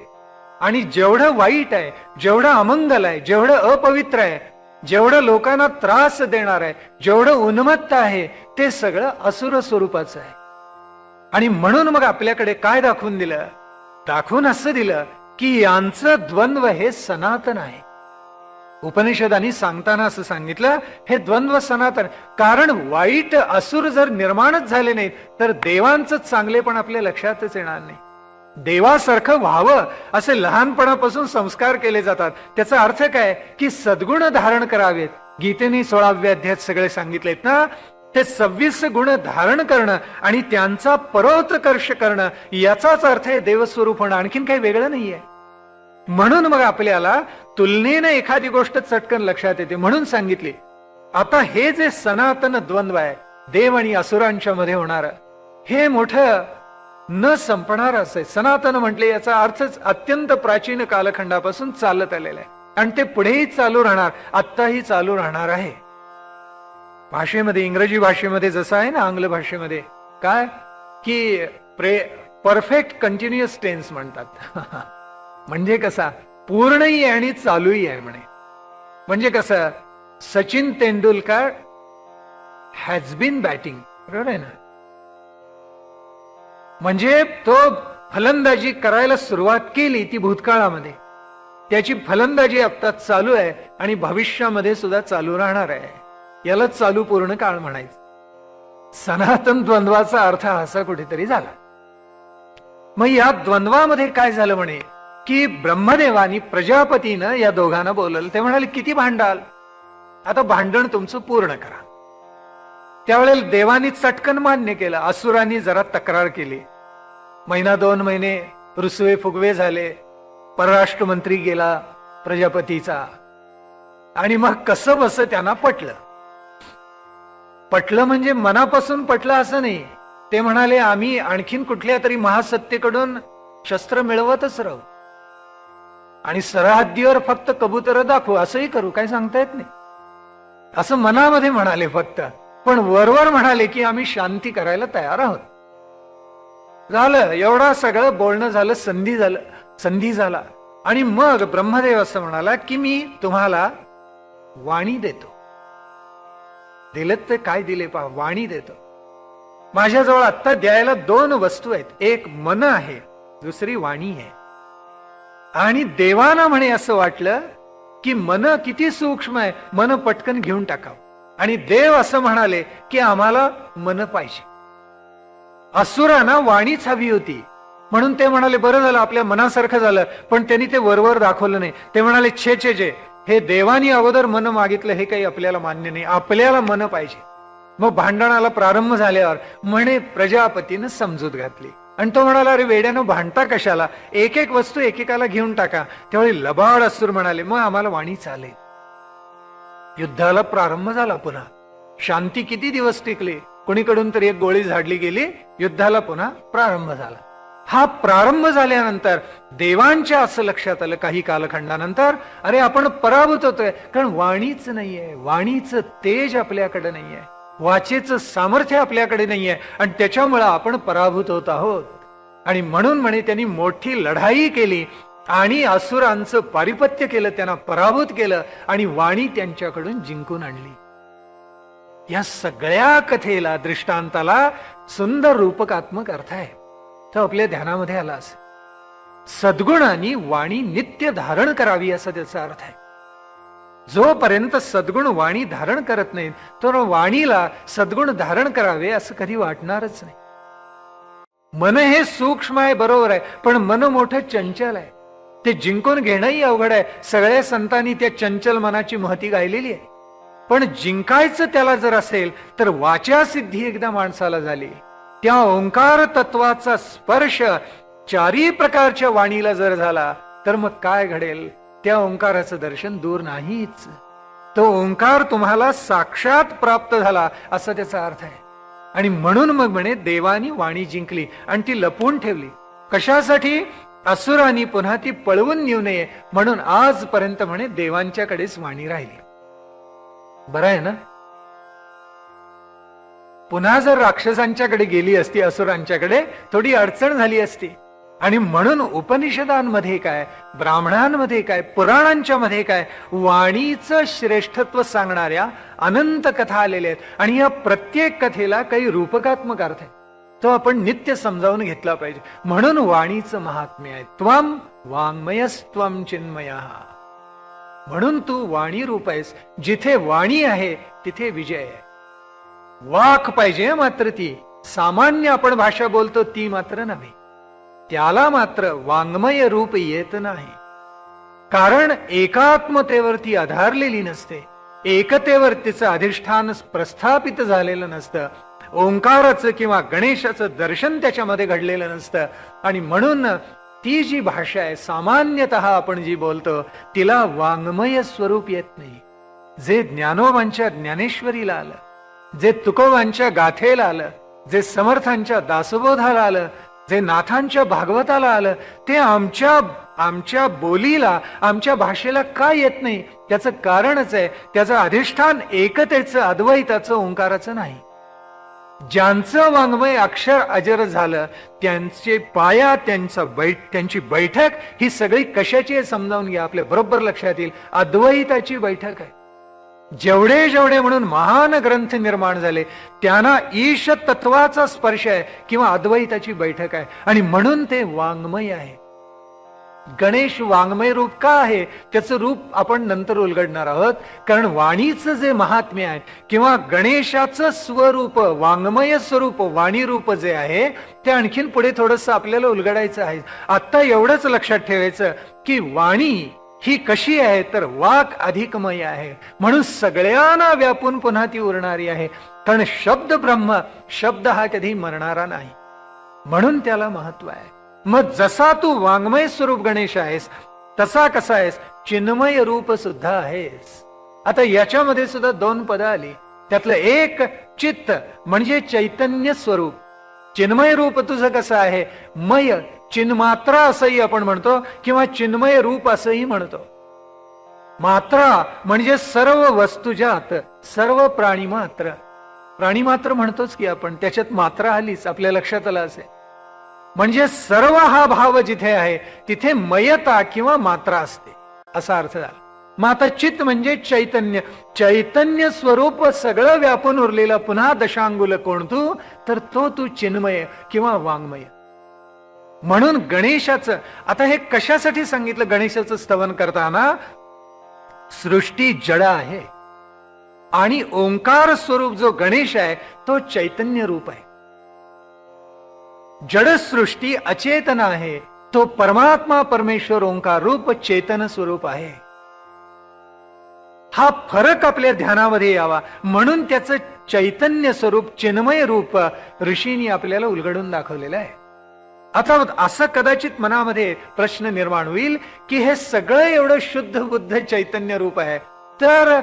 Speaker 1: आणि जेवढं वाईट आहे, जेवढं अमंगल आहे, जेवढं अपवित्र आहे, जेवढं लोकांना त्रास देणार आहे, जेवढं उन्मत्त आहे, ते सगळं असुर स्वरूपाचं आहे. आणि म्हणून मग आपल्याकडे काय दाखवून दिलं? दाखवून असं दिलं की यांचं द्वंद्व हे सनातन आहे. उपनिषदांनी सांगताना असं सांगितलं, हे द्वंद्व सनातन. कारण वाईट असुर जर निर्माणच झाले नाहीत तर देवांचं चांगलेपण आपल्या लक्षातच येणार नाही. देवासारखं व्हावं असे लहानपणापासून संस्कार केले जातात. त्याचा अर्थ काय की सद्गुण धारण करावेत. गीतेने 16व्या अध्यायात सगळे सांगितलेत ना, ते 26 गुण धारण करणं आणि त्यांचा परोत्कर्ष करणं, याचाच अर्थ आहे देवस्वरूप होणं, आणखीन काही वेगळं नाहीये. म्हणून मग आपल्याला तुलनेनं एखादी गोष्ट चटकन लक्षात येते म्हणून सांगितली. आता हे जे सनातन द्वंद्व आहे देव आणि असुरांच्या मध्ये होणार, हे मोठं न संपणार असं सनातन म्हटले. याचा अर्थच अत्यंत प्राचीन कालखंडापासून चालत आलेला आहे आणि ते पुढेही चालू राहणार, आत्ताही चालू राहणार आहे. भाषेमध्ये, इंग्रजी भाषेमध्ये जसं आहे ना, आंग्ल भाषेमध्ये काय की परफेक्ट कंटिन्युअस टेन्स म्हणतात. म्हणजे कसा, पूर्णही आहे आणि चालूही आहे म्हणे. म्हणजे कसं, Sachin Tendulkar has been batting, बरोबर आहे ना. म्हणजे तो फलंदाजी करायला सुरुवात केली ती भूतकाळामध्ये, त्याची फलंदाजी आता चालू आहे आणि भविष्यामध्ये सुद्धा चालू राहणार आहे. याला चालू पूर्ण काळ म्हणायचं. सनातन द्वंद्वाचा अर्थ असा कुठेतरी झाला. मग या द्वंद्वामध्ये काय झालं म्हणे की ब्रह्मदेवानी प्रजापतीनं या दोघांना बोलवलं. ते म्हणाले किती भांडाल, आता भांडण तुमचं पूर्ण करा. त्यावेळेला देवानी चटकन मान्य केलं. असुरांनी जरा तक्रार केली. महिना 2 महिने रुसवे फुगवे झाले. परराष्ट्र मंत्री गेला प्रजापतीचा, आणि मग कसं बस त्यांना पटलं. पटलं म्हणजे मनापासून पटलं असं नाही. ते म्हणाले आम्ही आणखीन कुठल्या तरी महासत्तेकडून शस्त्र मिळवतच राहू आणि सरहद्दीवर फक्त कबूतर दाखवू, असंही करू, काही सांगता येत नाही, असं मनामध्ये म्हणाले फक्त. पण वरवर म्हणाले की आम्ही शांती करायला तयार आहोत. झालं एवढा सगळं बोलणं झालं, संधी झाला. आणि मग ब्रह्मदेव असं म्हणाला की मी तुम्हाला वाणी देतो. दिलं तर काय दिले पहा, वाणी देतो. माझ्याजवळ आत्ता द्यायला 2 वस्तू आहेत, एक मन आहे, दुसरी वाणी आहे. आणि देवाना म्हणे असं वाटलं की मन किती सूक्ष्म आहे, मन पटकन घेऊन टाकावं. आणि देव असं म्हणाले की आम्हाला मन पाहिजे. असुरांना वाणीच हवी होती म्हणून ते म्हणाले बरं झालं आपल्या मनासारखं झालं. पण त्यांनी ते वरवर दाखवलं नाही. ते म्हणाले छे, हे देवानी अगोदर मन मागितलं, हे काही आपल्याला मान्य नाही, आपल्याला मन पाहिजे. मग भांडणाला प्रारंभ झाल्यावर म्हणे प्रजापतीनं समजूत घातली आणि तो म्हणाला अरे वेड्यानं भांडता कशाला, एक एक वस्तू एकेकाला घेऊन टाका. त्यावेळी लबाड असुर म्हणाले मग आम्हाला वाणी चालेल. युद्धाला प्रारंभ झाला पुन्हा. शांती किती दिवस टिकली, कोणीकडून तरी एक गोळी झाडली गेली, युद्धाला पुन्हा प्रारंभ झाला. हा प्रारंभ झाल्यानंतर देवांच्या असं लक्षात आलं काही कालखंडानंतर, अरे आपण पराभूत होतोय, कारण वाणीच नाहीये, वाणीचं तेज आपल्याकडे नाहीये, वाचेचं सामर्थ्य आपल्याकडे नाहीये आणि त्याच्यामुळं आपण पराभूत होत आहोत. आणि म्हणून म्हणे त्यांनी मोठी लढाई केली आणि असुरांचं पारिपत्य केलं, त्यांना पराभूत केलं आणि वाणी त्यांच्याकडून जिंकून आणली. या सगळ्या कथेला, दृष्टांताला सुंदर रूपकात्मक अर्थ आहे, तो आपल्या ध्यानामध्ये आला असेल. सद्गुणांनी वाणी नित्य धारण करावी असा त्याचा अर्थ आहे. जोपर्यंत सद्गुण वाणी धारण करत नाहीत तर वाणीला सद्गुण धारण करावे असं कधी वाटणारच नाही. मन हे सूक्ष्म आहे बरोबर आहे, पण मन मोठं चंचल आहे, ते जिंकून घेणंही अवघड आहे. सगळ्या संतांनी त्या चंचल मनाची महती गायलेली आहे. पण जिंकायचं त्याला जर असेल तर वाचा सिद्धी एकदा माणसाला झाली, त्या ओंकार तत्वाचा स्पर्श 4 प्रकारच्या वाणीला जर झाला तर मग काय घडेल, त्या ओंकाराचं दर्शन दूर नाहीच. तो ओंकार तुम्हाला साक्षात प्राप्त झाला असा त्याचा अर्थ आहे. आणि म्हणून मग म्हणे देवानी वाणी जिंकली आणि ती लपवून ठेवली. कशासाठी? असुरांनी पुन्हा ती पळवून नेऊ नये म्हणून आजपर्यंत म्हणे देवांच्याकडेच वाणी राहिली. बरं आहे ना. पुन्हा जर राक्षसांच्याकडे गेली असती, असुरांच्याकडे, थोडी अडचण झाली असती. आणि म्हणून उपनिषदांमध्ये काय, ब्राह्मणांमध्ये काय, पुराणांच्या मध्ये काय, वाणीचं श्रेष्ठत्व सांगणाऱ्या अनंत कथा आलेल्या आहेत. आणि या प्रत्येक कथेला काही रूपकात्मक अर्थ आहे, तो आपण नित्य समजावून घेतला पाहिजे. म्हणून वाणीचं महात्म्य आहे. त्वम वाङ्मयस्त्वम चिन्मय, म्हणून तू वाणी रूप आहेस. जिथे वाणी आहे तिथे विजय आहे. वाक पाहिजे, मात्र ती सामान्य आपण भाषा बोलतो ती मात्र नव्हे. त्याला मात्र वाङ्मय रूप येत नाही. कारण एकात्मतेवर ती आधारलेली नसते, एकतेवर तिचं अधिष्ठान प्रस्थापित झालेलं नसतं, ओंकाराचं किंवा गणेशाचं दर्शन त्याच्यामध्ये घडलेलं नसतं. आणि म्हणून ती जी भाषा आहे, सामान्यतः आपण जी बोलतो, तिला वाङ्मय स्वरूप येत नाही. जे ज्ञानोबांच्या ज्ञानेश्वरीला आलं, जे तुकोबांच्या गाथेला आलं, जे समर्थांच्या दासबोधाला आलं, जे नाथांच्या भागवताला आलं, ते आमच्या बोलीला, आमच्या भाषेला का येत नाही? त्याचं कारणच आहे, त्याचं अधिष्ठान एकतेचं, अद्वैताचं, ओंकाराचं नाही. ज्यांचं वाङ्मय अक्षर अजर झालं, त्यांचे पाया, त्यांची बैठक ही सगळी कशाची आहे समजावून घ्या, आपल्या बरोबर लक्षात येईल. अद्वैताची बैठक आहे. जेवढे जेवढे म्हणून महान ग्रंथ निर्माण झाले, त्यांना ईश तत्वाचा स्पर्श आहे किंवा अद्वैताची बैठक आहे. आणि म्हणून ते वाङ्मय आहे. गणेश वाङ्मय रूप का आहे, त्याचं रूप आपण नंतर उलगडणार आहोत. कारण वाणीचं जे महात्म्य आहे किंवा गणेशाचं स्वरूप, वाङ्मय स्वरूप, वाणी रूप जे आहे, ते आणखीन पुढे थोडंसं आपल्याला उलगडायचं आहे. आता एवढंच लक्षात ठेवायचं की वाणी ही कशी आहे, तर वाक अधिकमय आहे, म्हणून सगळ्यांना व्यापून पुन्हा ती उरणारी आहे. कारण शब्द ब्रह्म, शब्द हा कधी मरणारा नाही, म्हणून त्याला महत्व आहे. मग जसा तू वाङ्मय स्वरूप गणेश आहेस, तसा कसा आहेस, चिन्मय रूप सुद्धा आहेस. आता याच्यामध्ये सुद्धा दोन पद आली. त्यातलं एक चित्त म्हणजे चैतन्य स्वरूप. चिन्मय रूप तुझं कसं आहे, मय, चिन्मात्रा असंही आपण म्हणतो किंवा चिन्मय रूप असंही म्हणतो. मात्रा म्हणजे सर्व वस्तुजात, सर्व प्राणीमात्र. प्राणीमात्र म्हणतोच की आपण, त्याच्यात मात्रा आलीच, आपल्या लक्षात आलं असेल. म्हणजे सर्व हा भाव जिथे आहे तिथे मयता किंवा मात्रा असते, असा अर्थ झाला. मग आता चित्त म्हणजे चैतन्य, चैतन्य स्वरूप सगळं व्यापून उरलेला पुन्हा दशांगुल कोण तू, तर तो तू चिन्मय किंवा वाङ्मय. म्हणून गणेशाचं आता हे कशासाठी सांगितलं, गणेशाचं स्तवन करताना, सृष्टी जड आहे आणि ओंकार स्वरूप जो गणेश आहे तो चैतन्य रूप आहे. जड सृष्टी अचेतन आहे, तो परमात्मा परमेश्वर ओंकार रूप चेतन स्वरूप आहे. हा फरक आपल्या ध्यानामध्ये यावा म्हणून त्याचं चैतन्य स्वरूप, चिन्मय रूप ऋषींनी आपल्याला उलगडून दाखवलेलं आहे. आता असं कदाचित मनामध्ये प्रश्न निर्माण होईल की हे सगळं एवढं शुद्ध बुद्ध चैतन्य रूप आहे, तर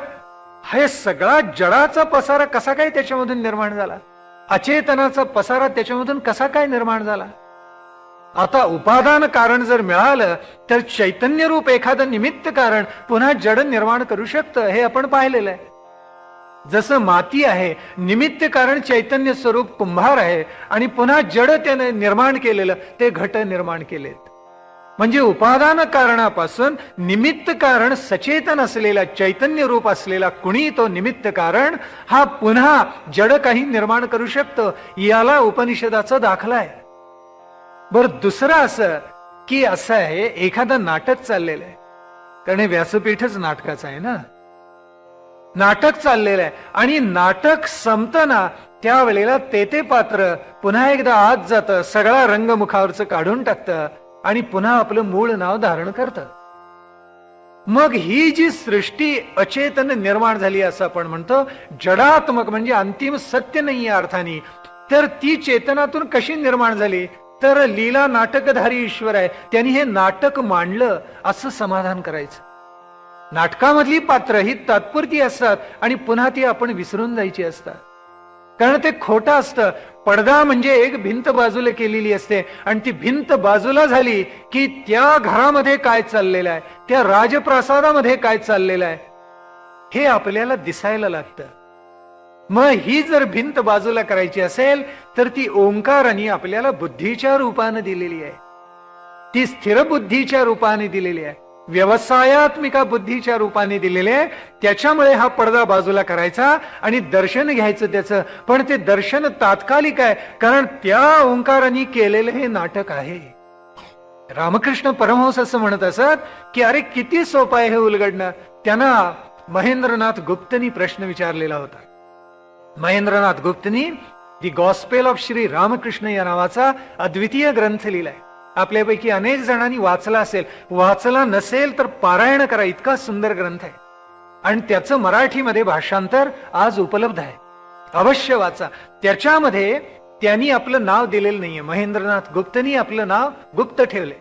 Speaker 1: हे सगळा जडाचा पसारा कसा काय त्याच्यामधून निर्माण झाला, अचेतनाचा पसारा त्याच्यामधून कसा काय निर्माण झाला? आता उपादान कारण जर मिळालं तर चैतन्य रूप एखादं निमित्त कारण पुन्हा जड निर्माण करू शकतं, हे आपण पाहिलेलं आहे. जसं माती आहे, निमित्त कारण चैतन्य स्वरूप कुंभार आहे आणि पुन्हा जड त्याने निर्माण केलेलं ते घट निर्माण केलेत. म्हणजे उपादान कारणापासून निमित्त कारण सचेतन असलेला चैतन्य रूप असलेला कुणी तो निमित्त कारण हा पुन्हा जड काही निर्माण करू शकतो, याला उपनिषदाचा दाखला आहे. बरं, दुसरं असं की असं आहे, एखादं नाटक चाललेलं आहे, कारण हे व्यासपीठच नाटकाचं आहे ना, नाटक चाललेलं आहे आणि नाटक संपताना त्यावेळेला ते पात्र पुन्हा एकदा आत जातं, सगळा रंग मुखावरचं काढून टाकतं आणि पुन्हा आपलं मूळ नाव धारण करतं. मग ही जी सृष्टी अचेतन निर्माण झाली असं आपण म्हणतो, जडात्मक म्हणजे अंतिम सत्य नाही या अर्थाने, तर ती चेतनातून कशी निर्माण झाली, तर लीला नाटकधारी ईश्वर आहे, त्यांनी हे नाटक मांडलं असं समाधान करायचं. नाटकामधली पात्र ही तात्पुरती असतात आणि पुन्हा ती आपण विसरून जायची असतात, कारण ते खोटं असतं. पडदा म्हणजे एक भिंत बाजूला केलेली असते आणि ती भिंत बाजूला झाली की त्या घरामध्ये काय चाललेलं आहे, त्या राजप्रासादामध्ये काय चाललेलं आहे हे आपल्याला दिसायला लागतं. मग ही जर भिंत बाजूला करायची असेल तर ती ओंकाराने आपल्याला बुद्धीच्या रूपाने दिलेली आहे, ती स्थिर बुद्धीच्या रूपाने दिलेली आहे, व्यवसायात्मिका बुद्धीच्या रूपाने दिलेले आहे. त्याच्यामुळे हा पडदा बाजूला करायचा आणि दर्शन घ्यायचं त्याचं. पण ते दर्शन तात्कालिक आहे, कारण त्या ओंकाराने केलेलं हे नाटक आहे. रामकृष्ण परमहंस असं म्हणत असत की अरे किती सोपं आहे हे उलगडणं. त्यांना महेंद्रनाथ गुप्तनी प्रश्न विचारलेला होता. महेंद्रनाथ गुप्तनी दी गॉस्पेल ऑफ श्री रामकृष्ण या नावाचा अद्वितीय ग्रंथ लिहिलाय. आपल्यापैकी अनेक जणांनी वाचला असेल, वाचला नसेल तर पारायण करा, इतका सुंदर ग्रंथ आहे. आणि त्याचं मराठीमध्ये भाषांतर आज उपलब्ध आहे, अवश्य वाचा. त्याच्यामध्ये त्यांनी आपलं नाव दिलेलं नाहीये, महेंद्रनाथ गुप्तनी आपलं नाव गुप्त ठेवले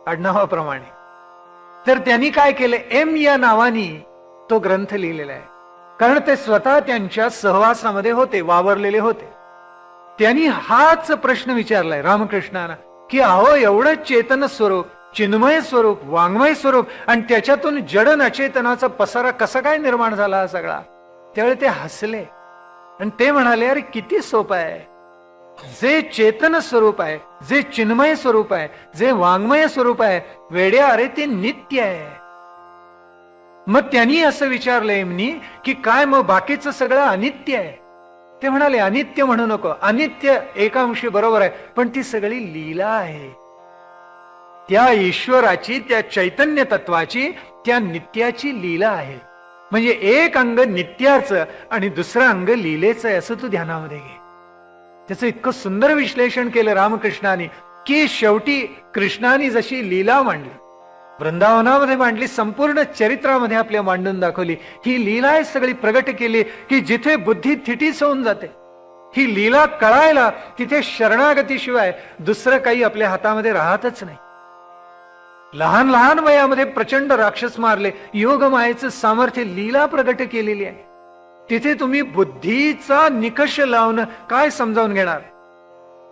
Speaker 1: आडनावाप्रमाणे. तर त्यांनी काय केलं, एम या नावानी तो ग्रंथ लिहिलेला आहे, कारण ते स्वतः त्यांच्या सहवासामध्ये होते, वावरलेले होते. त्यांनी हाच प्रश्न विचारलाय रामकृष्णाला की अहो एवढं चेतन स्वरूप, चिन्मय स्वरूप, वाङ्मय स्वरूप, आणि त्याच्यातून जड अचेतनाचा पसारा कसा काय निर्माण झाला हा सगळा. त्यावेळी ते हसले आणि ते म्हणाले अरे किती सोपं आहे. जे चेतन स्वरूप आहे, जे चिन्मय स्वरूप आहे, जे वाङ्मय स्वरूप आहे, वेड्या अरे ते नित्य आहे. मग त्यांनी असं विचारलं एमनी की काय मग बाकीचं सगळं अनित्य आहे. ते म्हणाले अनित्य म्हणू नको, अनित्य एका अंशी बरोबर आहे, पण ती सगळी लीला आहे. त्या ईश्वराची, त्या चैतन्य तत्वाची, त्या नित्याची लीला आहे. म्हणजे एक अंग नित्याचं आणि दुसरं अंग लीलेचं आहे, असं तू ध्यानामध्ये घे. त्याचं इतकं सुंदर विश्लेषण केलं रामकृष्णाने की शेवटी कृष्णाने जशी लीला मांडली, वृंदावनामध्ये मांडली, संपूर्ण चरित्रामध्ये आपल्या मांडून दाखवली. ही लीला आहे सगळी प्रगट केली की जिथे बुद्धी थिटीस होऊन जाते. ही लीला कळायला तिथे शरणागतीशिवाय दुसरं काही आपल्या हातामध्ये राहतच नाही. लहान लहान वयामध्ये प्रचंड राक्षस मारले, योग मायेचं सामर्थ्य लीला प्रगट केलेली आहे. तिथे तुम्ही बुद्धीचा निकष लावणं काय समजावून घेणार,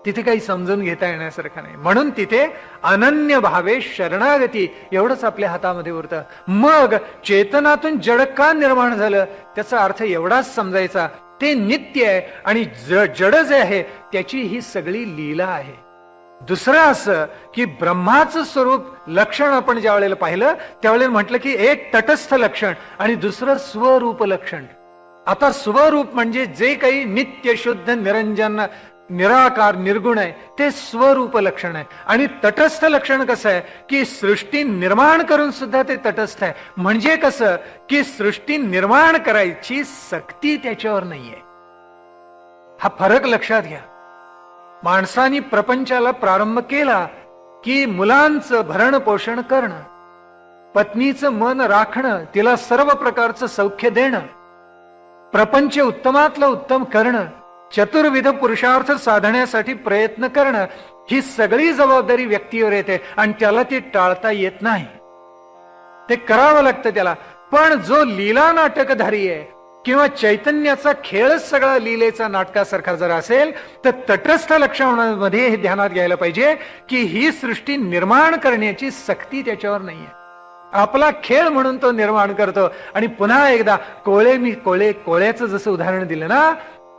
Speaker 1: तिथे काही समजून घेता येण्यासारखं नाही. म्हणून तिथे अनन्य भावे शरणागती एवढंच आपल्या हातामध्ये उरतं. मग चेतनातून जड का निर्माण झालं त्याचा अर्थ एवढाच समजायचा, ते नित्य आहे आणि जड जे आहे त्याची ही सगळी लीला आहे. दुसरं असं की ब्रह्माचं स्वरूप लक्षण आपण ज्या वेळेला पाहिलं त्यावेळेला म्हटलं की एक तटस्थ लक्षण आणि दुसरं स्वरूप लक्षण. आता स्वरूप म्हणजे जे काही नित्य शुद्ध निरंजन निराकार निर्गुण आहे ते स्वरूप लक्षण आहे. आणि तटस्थ लक्षण कसं आहे की सृष्टी निर्माण करून सुद्धा ते तटस्थ आहे. म्हणजे कसं की सृष्टी निर्माण करायची सक्ती त्याच्यावर नाहीये. हा फरक लक्षात घ्या. माणसानी प्रपंचाला प्रारंभ केला की मुलांचं भरण पोषण करणं, पत्नीचं मन राखणं, तिला सर्व प्रकारचं सौख्य देणं, प्रपंच उत्तमातलं उत्तम करणं, चतुर्विध पुरुषार्थ साधण्यासाठी प्रयत्न करणं, ही सगळी जबाबदारी व्यक्तीवर येते आणि त्याला ती टाळता येत नाही. ते करावं लागतं त्याला. पण जो लीला नाटकधारी आहे किंवा चैतन्याचा खेळच सगळा लीलेचा नाटकासारखा जर असेल तर तटस्थ लक्षणामध्ये हे ध्यानात घ्यायला पाहिजे की ही सृष्टी निर्माण करण्याची सक्ती त्याच्यावर नाहीये. आपला खेळ म्हणून तो निर्माण करतो. आणि पुन्हा एकदा कोळ्याचं जसं उदाहरण दिलं ना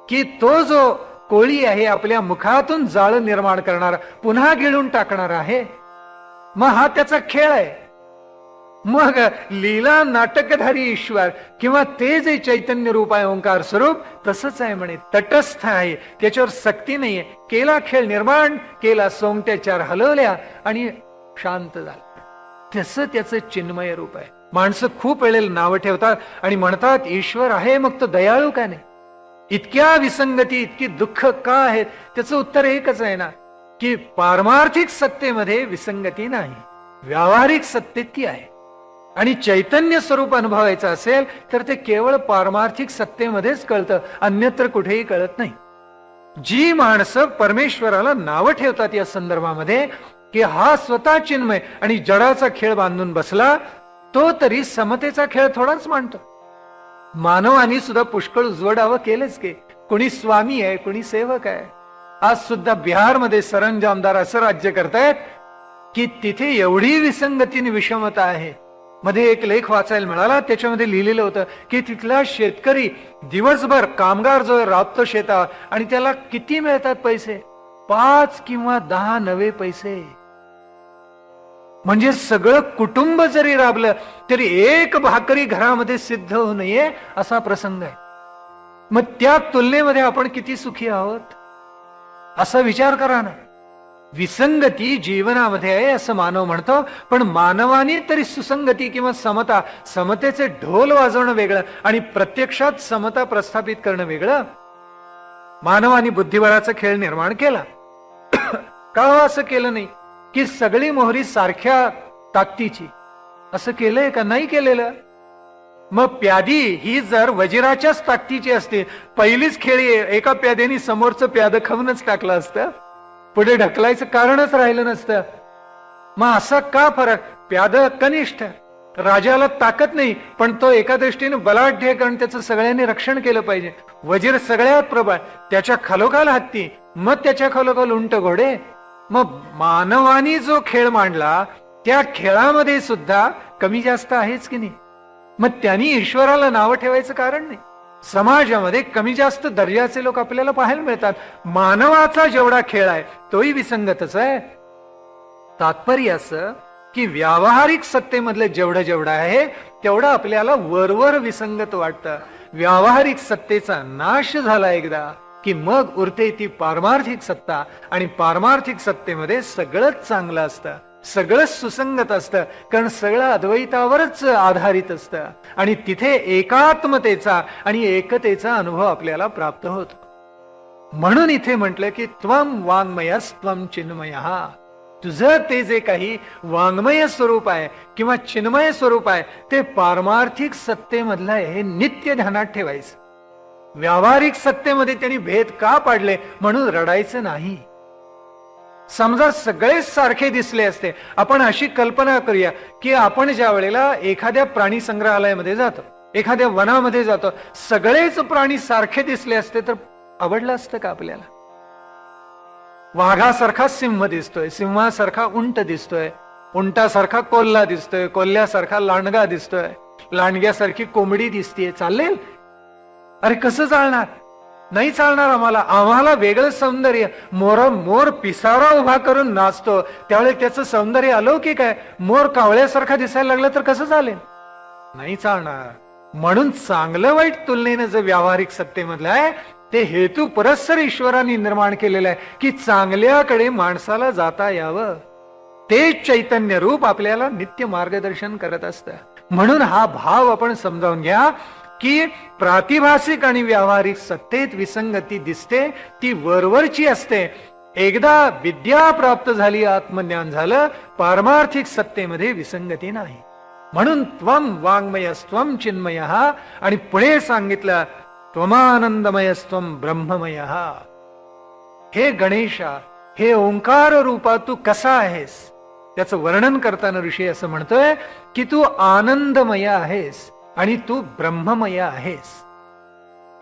Speaker 1: की तो जो कोळी आहे आपल्या मुखातून जाळं निर्माण करणारा, पुन्हा गिळून टाकणार आहे, मग हा त्याचा खेळ आहे. मग लीला नाटकधारी ईश्वर किंवा ते जे चैतन्य रूप आहे ओंकार स्वरूप तसंच आहे म्हणे, तटस्थ आहे, त्याच्यावर सक्ती नाहीये. केला खेळ निर्माण केला, सोंगट्या चार हलवल्या आणि शांत झाला. तसं त्याचं चिन्मय रूप आहे. माणसं खूप वेळेला नावं ठेवतात आणि म्हणतात ईश्वर आहे मग तो दयाळू का नाही, इतक्या विसंगती इतकी दुःख का आहेत. त्याचं उत्तर एकच आहे ना की पारमार्थिक सत्तेमध्ये विसंगती नाही, व्यावहारिक सत्तेत ती आहे. आणि चैतन्य स्वरूप अनुभवायचं असेल तर ते केवळ पारमार्थिक सत्तेमध्येच कळतं, अन्यत्र कुठेही कळत नाही. जी माणसं परमेश्वराला नावं ठेवतात या संदर्भामध्ये की हा स्वतः चिन्मय आणि जडाचा खेळ बांधून बसला, तो तरी समतेचा खेळ थोडाच मांडतो. मानवानी सुद्धा पुष्कळ उजवडावं केलंच की, कोणी स्वामी आहे, कोणी सेवक आहे. आज सुद्धा बिहारमध्ये सरंजामदार असं राज्य करतायत की तिथे एवढी विसंगती विषमता आहे मध्ये एक लेख वाचायला मिळाला, त्याच्यामध्ये लिहिलेलं होतं की तिथला शेतकरी दिवसभर कामगार जो राबतो शेतात, आणि त्याला किती मिळतात पैसे? 5 किंवा 10 नवे पैसे. म्हणजे सगळं कुटुंब जरी राबलं तरी एक भाकरी घरामध्ये सिद्ध होऊ नये असा प्रसंग आहे. मग त्या तुलनेमध्ये आपण किती सुखी आहोत असा विचार करा ना. विसंगती जीवनामध्ये आहे असं मानव म्हणतो, पण मानवाने तरी सुसंगती किंवा समता, समतेचे ढोल वाजवणं वेगळं आणि प्रत्यक्षात समता प्रस्थापित करणं वेगळं. मानवाने बुद्धिबळाचा खेळ निर्माण केला. का असं केलं नाही की सगळी मोहरी सारख्या ताकदीची? असं केलंय का? नाही केलेलं. मग प्यादी ही जर वज्राच्याच ताकदीची असते, पहिलीच खेळी एका प्याद्याने समोरचं प्याद खाऊनच टाकलं असतं, पुढे ढकलायचं कारणच राहिलं नसतं. मग असा का फरक? प्याद कनिष्ठ, राजाला ताकद नाही, पण तो एका दृष्टीने बलाढ्य आहे, कारण त्याचं सगळ्यांनी रक्षण केलं पाहिजे. वजीर सगळ्यात प्रबळ, त्याच्या खालोखाल हत्ती, मग त्याच्या खालोखाल उंट घोडे. मग मानवानी जो खेळ मांडला त्या खेळामध्ये सुद्धा कमी जास्त आहेच की नाही? मग त्यांनी ईश्वराला नावं ठेवायचं कारण नाही. समाजामध्ये कमी जास्त दर्जाचे लोक आपल्याला पाहायला मिळतात. मानवाचा जेवढा खेळ आहे तोही विसंगतच आहे. तात्पर्य असं की व्यावहारिक सत्तेमधलं जेवढं जेवढं आहे तेवढं आपल्याला वरवर विसंगत वाटतं. व्यावहारिक सत्तेचा नाश झाला एकदा की मग उरते ती पारमार्थिक सत्ता, आणि पारमार्थिक सत्तेमध्ये सगळंच चांगलं असतं, सगळंच सुसंगत असतं, कारण सगळं अद्वैतावरच आधारित असतं, आणि तिथे एकात्मतेचा आणि एकतेचा अनुभव आपल्याला प्राप्त होतो. म्हणून इथे म्हटलं की त्वम वाङ्मयस्त्वं चिन्मयः. तुझं ते जे काही वाङ्मय स्वरूप आहे किंवा चिन्मय स्वरूप आहे ते पारमार्थिक सत्तेमधलं हे नित्य ध्यानात ठेवायचं. व्यावहारिक सत्तेमध्ये त्यांनी भेद का पाडले म्हणून रडायचं नाही. समजा सगळेच सारखे दिसले असते, आपण अशी कल्पना करूया की आपण ज्या वेळेला एखाद्या प्राणी संग्रहालयामध्ये जातो, एखाद्या वनामध्ये जातो, सगळेच प्राणी सारखे दिसले असते तर आवडलं असतं का आपल्याला? वाघासारखा सिंह दिसतोय, सिंहासारखा उंट दिसतोय, उंटासारखा कोल्हा दिसतोय, कोल्ह्यासारखा लांडगा दिसतोय, लांडग्यासारखी कोंबडी दिसतीये, चालेल? अरे कसं चालणार? नाही चालणार. आम्हाला वेगळं सौंदर्य. मोर पिसारा उभा करून नाचतो त्यावेळेस त्याचं सौंदर्य अलौकिक आहे. मोर कावळ्यासारखा दिसायला लागला तर कसं चालेल? नाही चालणार. म्हणून चांगलं वाईट तुलनेनं जे व्यावहारिक सत्तेमधलं आहे ते हेतू परस्पर ईश्वराने निर्माण केलेलं आहे की चांगल्याकडे माणसाला जाता यावं. ते चैतन्य रूप आपल्याला नित्य मार्गदर्शन करत असतं. म्हणून हा भाव आपण समजावून घ्या की प्रातिभासिक आणि व्यावहारिक सत्तेत विसंगती दिसते, ती वरवरची असते. एकदा विद्या प्राप्त झाली, आत्मज्ञान झालं, पारमार्थिक सत्तेमध्ये विसंगती नाही. म्हणून त्वम वाङ्मयस्त्वं चिन्मयः, आणि पुढे सांगितलं त्वमानंदमयस्त्वं ब्रह्ममयः. हे गणेशा, हे ओंकार रूपा तू कसा आहेस? त्याचं वर्णन करताना ऋषी असं म्हणतोय की तू आनंदमय आहेस आणि तू ब्रह्ममय आहेस.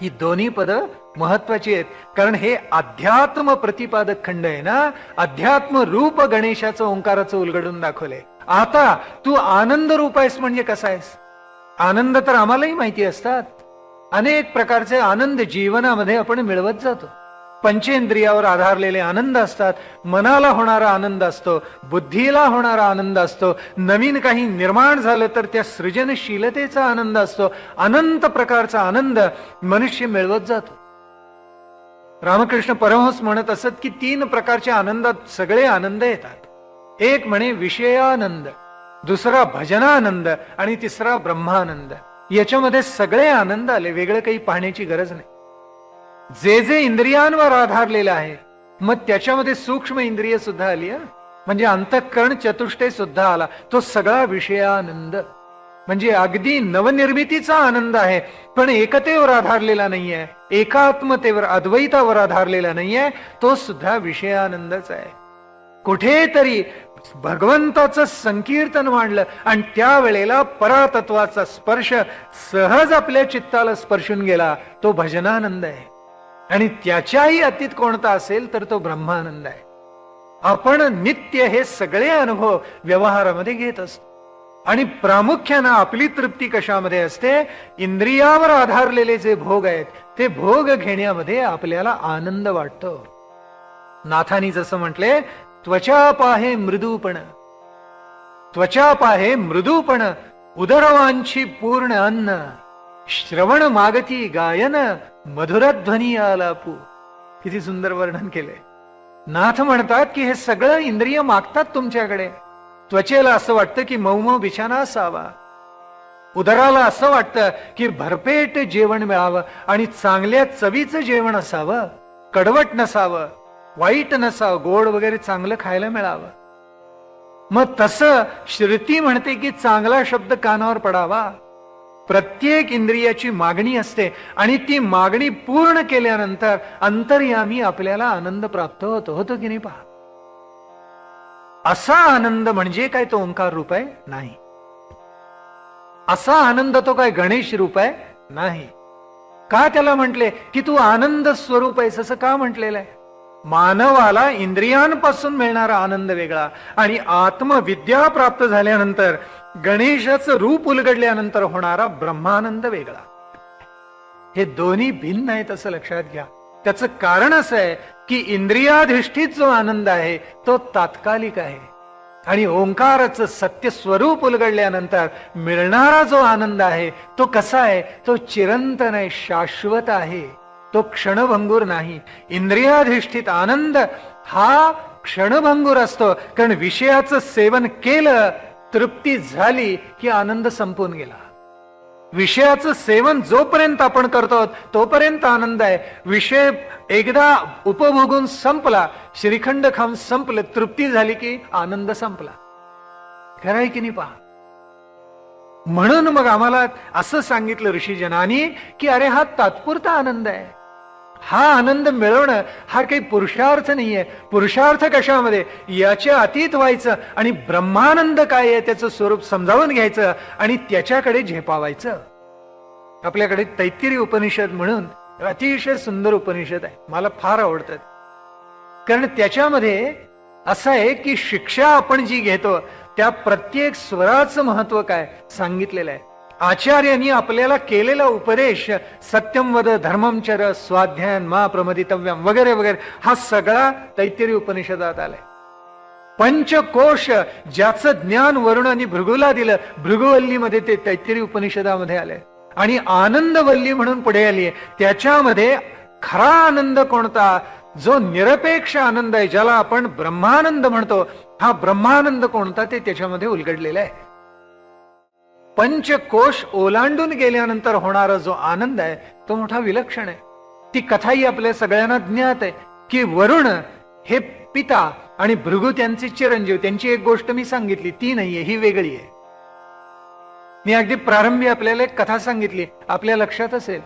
Speaker 1: ही दोन्ही पद महत्वाची आहेत, कारण हे अध्यात्म प्रतिपादक खंड आहे ना. अध्यात्म रूप गणेशाचं ओंकाराचं उलगडून दाखवलंय. आता तू आनंद रूप आहेस म्हणजे कसा आहेस? आनंद तर आम्हालाही माहिती असतात. अनेक प्रकारचे आनंद जीवनामध्ये आपण मिळवत जातो. पंचेंद्रियावर आधारलेले आनंद असतात. मनाला होणारा आनंद असतो, बुद्धीला होणारा आनंद असतो, नवीन काही निर्माण झालं तर त्या सृजनशीलतेचा आनंद असतो. अनंत प्रकारचा आनंद मनुष्य मिळवत जातो. रामकृष्ण परमहंस म्हणत असत की 3 प्रकारच्या आनंदात सगळे आनंद येतात. एक म्हणे विषयानंद, दुसरा भजनानंद आणि तिसरा ब्रह्मानंद. याच्यामध्ये सगळे आनंद आले, वेगळं काही पाहण्याची गरज नाही. जे जे इंद्रियांवर आधारलेलं आहे मग त्याच्यामध्ये सूक्ष्म इंद्रिय सुद्धा आली, म्हणजे अंतःकरण चतुष्टय सुद्धा आला. तो सगळा विषयानंद म्हणजे अगदी नवनिर्मितीचा आनंद आहे, पण एकतेवर आधारलेला नाहीये, एकात्मतेवर अद्वैतावर आधारलेला नाहीये. तो सुद्धा विषयानंदच आहे. कुठेतरी भगवंताचं संकीर्तन मांडलं आणि त्यावेळेला परातत्वाचा स्पर्श सहज आपल्या चित्ताला स्पर्शून गेला, तो भजनानंद आहे. आणि त्याच्याही अतीत कोणता असेल तर तो ब्रह्मानंद आहे. आपण नित्य हे सगळे अनुभव व्यवहारामध्ये घेत असतो. आणि प्रामुख्यानं आपली तृप्ती कशामध्ये असते? इंद्रियावर आधारलेले जे भोग आहेत ते भोग घेण्यामध्ये आपल्याला आनंद वाटतो. नाथानी जसं म्हटले, त्वचा पाहे मृदूपण, त्वचा पाहे मृदूपण, उदरवांची पूर्ण अन्न, श्रवण मागती गायन, मधुरध्वनी आलापू. किती सुंदर वर्णन केलंय. नाथ म्हणतात की हे सगळं इंद्रिय मागतात तुमच्याकडे. त्वचेला असं वाटतं की मऊ बिछाना असावा, उदराला असं वाटतं की भरपेट जेवण मिळावं आणि चांगल्या चवीचं जेवण असावं, कडवट नसावं, वाईट नसावं, गोड वगैरे चांगलं खायला मिळावं. मग तसं श्रुती म्हणते की चांगला शब्द कानावर पडावा. प्रत्येक इंद्रियाची मागणी असते आणि ती मागणी पूर्ण केल्यानंतर अंतर्यामी आपल्याला आनंद प्राप्त होतो की नाही पहा. असा आनंद म्हणजे काय तो ओंकार रूप आहे? नाही. असा आनंद तो काय गणेश रूप आहे? नाही. का त्याला म्हटले की तू आनंद स्वरूप आहेस, असं का म्हटलेलं आहे? मानवाला इंद्रियांपासून मिळणारा आनंद वेगळा आणि आत्मविद्या प्राप्त झाल्यानंतर गणेशाचं रूप उलगडल्यानंतर होणारा ब्रह्मानंद वेगळा. हे दोन्ही भिन्न आहेत असं लक्षात घ्या. त्याचं कारण असं आहे की इंद्रियाधिष्ठित जो आनंद आहे तो तात्कालिक आहे आणि ओंकाराचं सत्य स्वरूप उलगडल्यानंतर मिळणारा जो आनंद आहे तो कसा आहे? तो चिरंतन आहे, शाश्वत आहे, तो क्षणभंगूर नाही. इंद्रियाधिष्ठित आनंद हा क्षणभंगूर असतो, कारण विषयाचं सेवन केलं, तृप्ती झाली की आनंद संपून गेला. विषयाचं सेवन जोपर्यंत आपण करतो तोपर्यंत आनंद आहे. विषय एकदा उपभोगून संपला, श्रीखंड खाऊन संपलं, तृप्ती झाली की आनंद संपला. खरं आहे की नाही पहा. म्हणून मग आम्हाला असं सांगितलं ऋषीजनांनी की अरे हा तात्पुरता आनंद आहे. हा आनंद मिळवणं हा काही पुरुषार्थ नाहीये. पुरुषार्थ कशामध्ये? याच्या अतीत व्हायचं आणि ब्रह्मानंद काय आहे त्याचं स्वरूप समजावून घ्यायचं आणि त्याच्याकडे झेपावायचं. आपल्याकडे तैत्तिरीय उपनिषद म्हणून अतिशय सुंदर उपनिषद आहे, मला फार आवडतात. कारण त्याच्यामध्ये असं आहे की शिक्षा आपण जी घेतो त्या प्रत्येक स्वराचं महत्व काय सांगितलेलं आहे. आचार्यांनी आपल्याला केलेला उपदेश, सत्यम वद धर्मम चर स्वाध्यायन मा प्रमदितव्यम वगैरे वगैरे, हा सगळा तैत्तिरीय उपनिषदात आलाय. पंचकोश ज्याचं ज्ञान वरुणाने भृगूला दिलं, भृगुवल्लीमध्ये ते तैत्तिरीय उपनिषदामध्ये आलंय. आणि आनंदवल्ली म्हणून पुढे आली, त्याच्यामध्ये खरा आनंद कोणता? जो निरपेक्ष आनंद आहे, ज्याला आपण ब्रह्मानंद म्हणतो, हा ब्रह्मानंद कोणता ते त्याच्यामध्ये उलगडलेला आहे. पंचकोश ओलांडून गेल्यानंतर होणारा जो आनंद आहे तो मोठा विलक्षण आहे. ती कथाही आपल्या सगळ्यांना ज्ञात आहे की वरुण हे पिता आणि भृगु त्यांचे चिरंजीव. त्यांची एक गोष्ट मी सांगितली, ती नाहीये, ही वेगळी आहे. मी अगदी प्रारंभी आपल्याला एक कथा सांगितली, आपल्या लक्षात असेल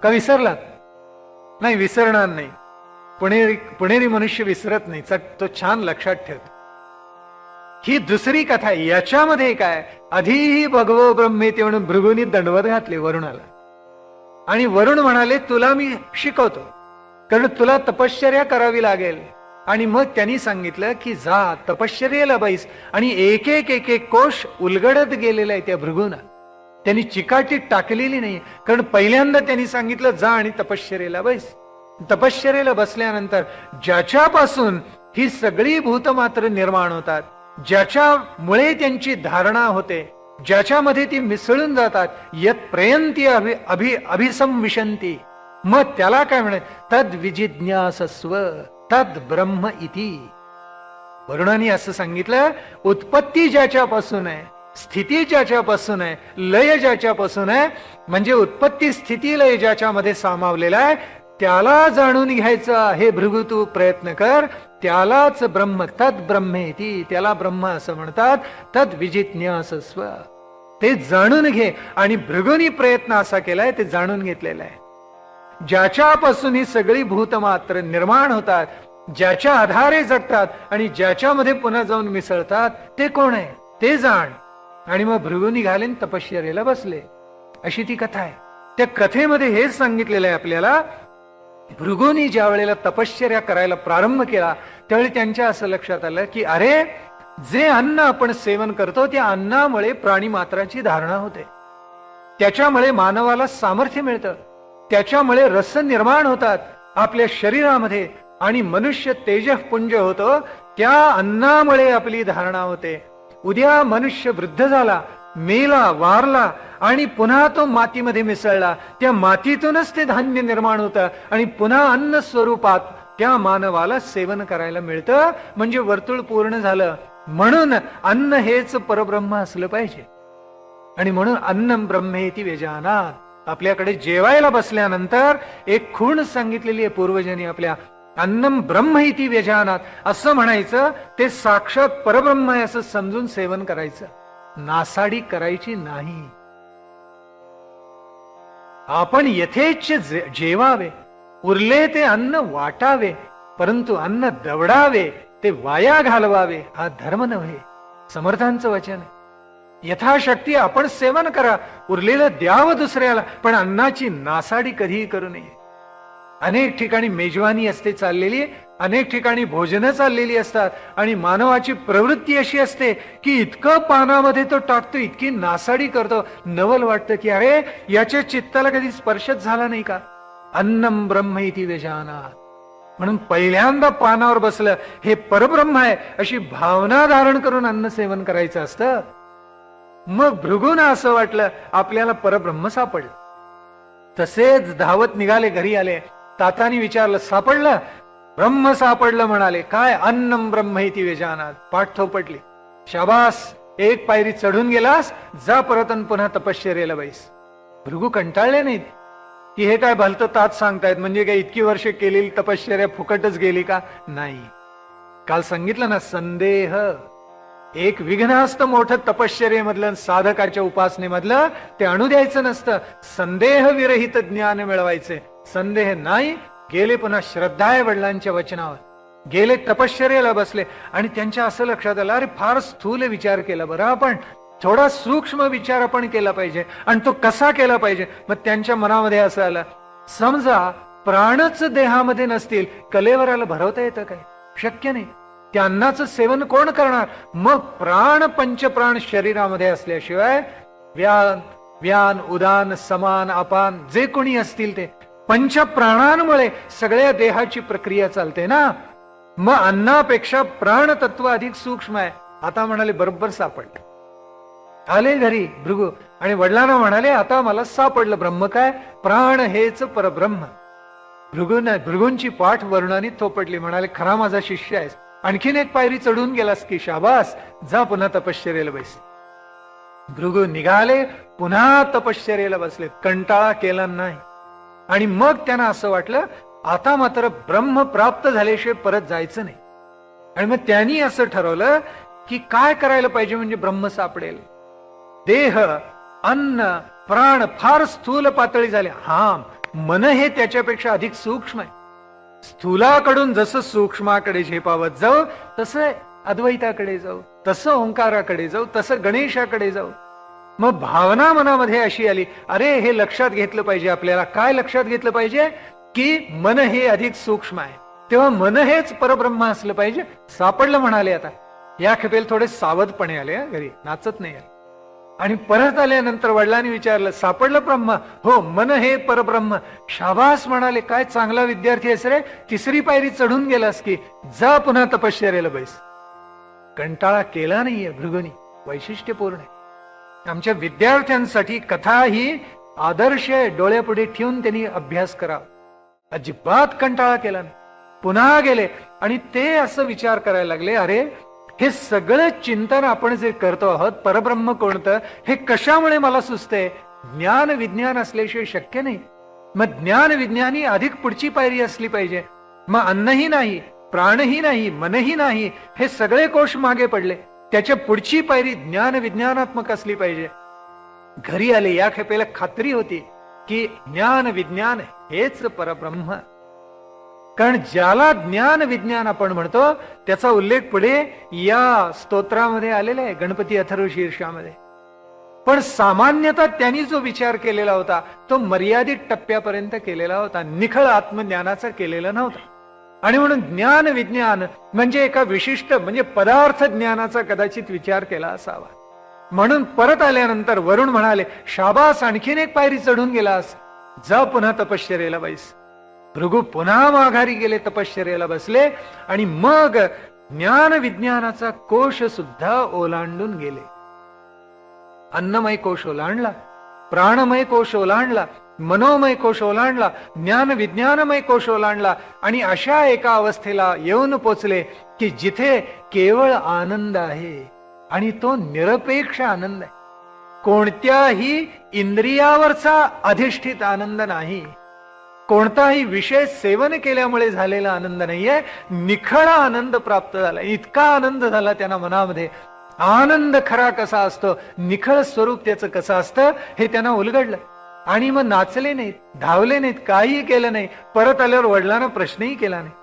Speaker 1: का? विसरलात? नाही, विसरणार नाही. पुणेरी मनुष्य विसरत नाही, तो छान लक्षात ठेवतो. ही दुसरी कथा आहे. याच्यामध्ये काय? अधिही भगवो ब्रह्मेती म्हणून भृगूंनी दंडवत घातले वरुणाला आणि वरुण म्हणाले तुला मी शिकवतो, कारण तुला तपश्चर्या करावी लागेल. आणि मग त्यांनी सांगितलं की जा तपश्चर्येला बैस. आणि एक एक एक एक कोश उलगडत गेलेला आहे त्या भृगूंना. त्यांनी चिकाटी टाकलेली नाही, कारण पहिल्यांदा त्यांनी सांगितलं जा आणि तपश्चर्येला बैस. तपश्चर्येला बसल्यानंतर ज्याच्यापासून ही सगळी भूतमात्र निर्माण होतात, ज्याच्यामुळे त्यांची धारणा होते, ज्याच्यामध्ये ती मिसळून जातात, यत प्रयंती अभिसंविशंती, मग त्याला काय म्हणे? तद विजिज्ञासस्व तद ब्रह्म इति. वरुणाने असं सांगितलं, उत्पत्ती ज्याच्यापासून आहे, स्थिती ज्याच्यापासून आहे, लय ज्याच्यापासून आहे, म्हणजे उत्पत्ती स्थिती लय ज्याच्यामध्ये सामावलेला आहे, त्याला जाणून घ्यायचं. हे भृगु तू प्रयत्न कर, त्यालाच ब्रह्म, तद ब्रह्मेती, त्याला ब्रह्म असं म्हणतात. तद विजिज्ञासस्व, ते जाणून घे. आणि भृगुनी प्रयत्न असा केलाय, ते जाणून घेतलेला आहे. ज्याच्यापासून ही सगळी भूतमात्र निर्माण होतात, ज्याच्या आधारे जगतात आणि ज्याच्यामध्ये पुन्हा जाऊन मिसळतात, ते कोण आहे ते जाण. आणि मग भृगु निघाले तपश्चर्येला बसले. अशी ती कथा आहे. त्या कथेमध्ये हेच सांगितलेलं आहे आपल्याला, भृगूंनी ज्या वेळेला तपश्चर्या करायला प्रारंभ केला त्यावेळी त्यांच्या असं लक्षात आलं की अरे जे अन्न आपण सेवन करतो त्या अन्नामुळे प्राणी मात्राची धारणा होते, त्याच्यामुळे मानवाला सामर्थ्य मिळतं, त्याच्यामुळे रस निर्माण होतात आपल्या शरीरामध्ये आणि मनुष्य तेजपुंज होतो. त्या अन्नामुळे आपली धारणा होते. उद्या मनुष्य वृद्ध झाला, मेला, वारला आणि पुन्हा तो मातीमध्ये मिसळला, त्या मातीतूनच ते धान्य निर्माण होतं आणि पुन्हा अन्न स्वरूपात त्या मानवाला सेवन करायला मिळतं. म्हणजे वर्तुळ पूर्ण झालं. म्हणून अन्न हेच परब्रह्म असलं पाहिजे. आणि म्हणून अन्नम ब्रह्मेति व्यजानात. आपल्याकडे जेवायला बसल्यानंतर एक खूण सांगितलेली आहे पूर्वजांनी आपल्या, अन्नम ब्रह्म इति व्यजानात. असं म्हणायचं ते साक्षात परब्रह्म आहे असं समजून सेवन करायचं, नासाडी करायची नाही. आपण यथेच्छ जेवावे, उरले ते अन्न वाटावे, परंतु अन्न दवडावे ते वाया घालवावे हा धर्म नव्हे. समर्थांचं वचन आहे. यथाशक्ती आपण सेवन करा, उरलेलं द्यावं दुसऱ्याला, पण अन्नाची नासाडी कधीही करू नये. अनेक ठिकाणी मेजवानी असते चाललेली, अनेक ठिकाणी भोजनं चाललेली असतात आणि मानवाची प्रवृत्ती अशी असते की इतकं पानामध्ये तो टाकतो, इतकी नासाडी करतो, नवल वाटतं की अरे याच्या चित्ताला कधी स्पर्शच झाला नाही का. अन्नम ब्रह्म इति व्यजानात. म्हणून पहिल्यांदा पानावर बसलं हे परब्रह्म आहे अशी भावना धारण करून अन्न सेवन करायचं असतं. मग भृगूंना असं वाटलं आपल्याला परब्रह्म सापडलं. तसेच धावत निघाले, घरी आले. तातानी विचारलं सापडलं? ब्रह्म सापडलं म्हणाले. काय? अन्नम ब्रह्म इति व्यजानात. पाठ थोपटली. शाबास, एक पायरी चढून गेलास, जा परत पुन्हा तपश्चर्येला बैस. भृगू कंटाळले नाहीत की हे काय भलतं तात सांगतायत, म्हणजे काय इतकी वर्ष केलेली तपश्चर्या फुकटच गेली का? नाही. काल सांगितलं ना, संदेह एक विघ्न असतं मोठं तपश्चर्येमधलं, साधकाच्या उपासनेमधलं. ते आणू द्यायचं नसतं. संदेह विरहित ज्ञान मिळवायचे. संदेह नाही. गेले पुन्हा श्रद्धा आहे वडिलांच्या वचनावर, गेले तपश्चर्येला बसले आणि त्यांच्या असं लक्षात आलं अरे फार स्थूल विचार केला बरं आपण, थोडा सूक्ष्म विचार आपण केला पाहिजे. आणि तो कसा केला पाहिजे? मग त्यांच्या मनामध्ये असं आलं, समजा प्राणच देहामध्ये नसतील, कलेवराला भरवता येतं काय? शक्य नाही. त्या अन्नाचं सेवन कोण करणार? मग प्राण, पंचप्राण शरीरामध्ये असल्याशिवाय व्यान उदान समान अपान जे कोणी असतील ते पंचप्राणांमुळे सगळ्या देहाची प्रक्रिया चालते ना. मग अन्नापेक्षा प्राणतत्व अधिक सूक्ष्म आहे. आता म्हणाले बरोबर सापडलं. आले घरी भृगू आणि वडिलांना म्हणाले आता मला सापडलं ब्रह्म. काय? प्राण हेच परब्रह्म. भृगूंची पाठ वर्णाने थोपटली. म्हणाले खरा माझा शिष्य आहेस. आणखीन एक पायरी चढून गेलास की शाबास, जा पुन्हा तपश्चर्येला बैस. भृगू निघाले, पुन्हा तपश्चर्येला बसले. कंटाळा केला नाही. आणि मग त्यांना असं वाटलं आता मात्र ब्रह्म प्राप्त झाल्याशिवाय परत जायचं नाही. आणि मग त्यांनी असं ठरवलं की काय करायला पाहिजे म्हणजे ब्रह्म सापडेल. देह, अन्न, प्राण फार स्थूल पातळी झाल्या. हा, मन हे त्याच्यापेक्षा अधिक सूक्ष्म आहे. स्थूलाकडून जसं सूक्ष्माकडे झेपावत जाऊ तसं अद्वैताकडे जाऊ, तसं ओंकाराकडे जाऊ, तसं गणेशाकडे जाऊ. मग भावना मनामध्ये अशी आली, अरे हे लक्षात घेतलं पाहिजे आपल्याला. काय लक्षात घेतलं पाहिजे? की मन हे अधिक सूक्ष्म आहे, तेव्हा मन हेच परब्रह्म असलं पाहिजे. सापडलं म्हणाले. आता या खेपेल थोडे सावधपणे आले, घरी नाचत नाही आले. आणि परत आल्यानंतर वडिलांनी विचारलं सापडलं ब्रह्म? हो, मन हे परब्रह्म. शाबास म्हणाले, काय चांगला विद्यार्थी आहेस रे. तिसरी पायरी चढून गेलास की जा पुन्हा तपश्चर्येला बैस. कंटाळा केला नाहीये भृगुनी. वैशिष्ट्यपूर्ण आहे. आमच्या विद्यार्थ्यांसाठी कथा ही आदर्श डोळ्यापुढे ठेवून त्यांनी अभ्यास करावा. अजिबात कंटाळा केला नाही. पुन्हा गेले आणि ते असं विचार करायला लागले, अरे हे सगळं चिंतन आपण जे करतो आहोत, परब्रह्म कोणतं हे कशामुळे मला सुचतंय? ज्ञान विज्ञान असल्याशिवाय शक्य नाही. मग ज्ञान विज्ञानी अधिक पुढची पायरी असली पाहिजे. मग अन्नही नाही, प्राणही नाही, मनही नाही, हे सगळे कोश मागे पडले. त्याच्या पुढची पायरी ज्ञान विज्ञानात्मक असली पाहिजे. घरी आले, या खेपेला खात्री होती की ज्ञान विज्ञान हेच परब्रह्म. कारण ज्याला ज्ञान विज्ञान आपण म्हणतो त्याचा उल्लेख पुढे या स्तोत्रामध्ये आलेला आहे, गणपती अथर्व शीर्षामध्ये. पण सामान्यतः त्यांनी जो विचार केलेला होता तो मर्यादित टप्प्यापर्यंत केलेला होता, निखळ आत्मज्ञानाचा केलेला नव्हता. आणि म्हणून ज्ञान विज्ञान म्हणजे एका विशिष्ट म्हणजे पदार्थ ज्ञानाचा कदाचित विचार केला असावा. म्हणून परत आल्यानंतर वरुण म्हणाले, शाबास, आणखीन एक पायरी चढून गेलास, जा पुन्हा तपश्चर्येला बैस. भृगु पुन्हा माघारी गेले, तपश्चर्येला बसले आणि मग ज्ञान विज्ञानाचा कोश सुद्धा ओलांडून गेले. अन्नमय कोश ओलांडला, प्राणमय कोश ओलांडला, मनोमय कोश ओलांडला, ज्ञान विज्ञानमय कोश ओलांडला आणि अशा एका अवस्थेला येऊन पोचले की जिथे केवळ आनंद आहे आणि तो निरपेक्ष आनंद आहे. कोणत्याही इंद्रियावरचा अधिष्ठित आनंद नाही, कोणताही विषय सेवन केल्यामुळे झालेला आनंद नाहीये, निखळ आनंद प्राप्त झाला. इतका आनंद झाला त्यांना मनामध्ये. आनंद खरा कसा असतो, निखळ स्वरूप त्याचं कसं असतं हे त्यांना उलगडलं. आणि मग नाचले नाहीत, धावले नाहीत, काहीही केलं नाही. परत आल्यावर वडिलांना प्रश्नही केला नाही,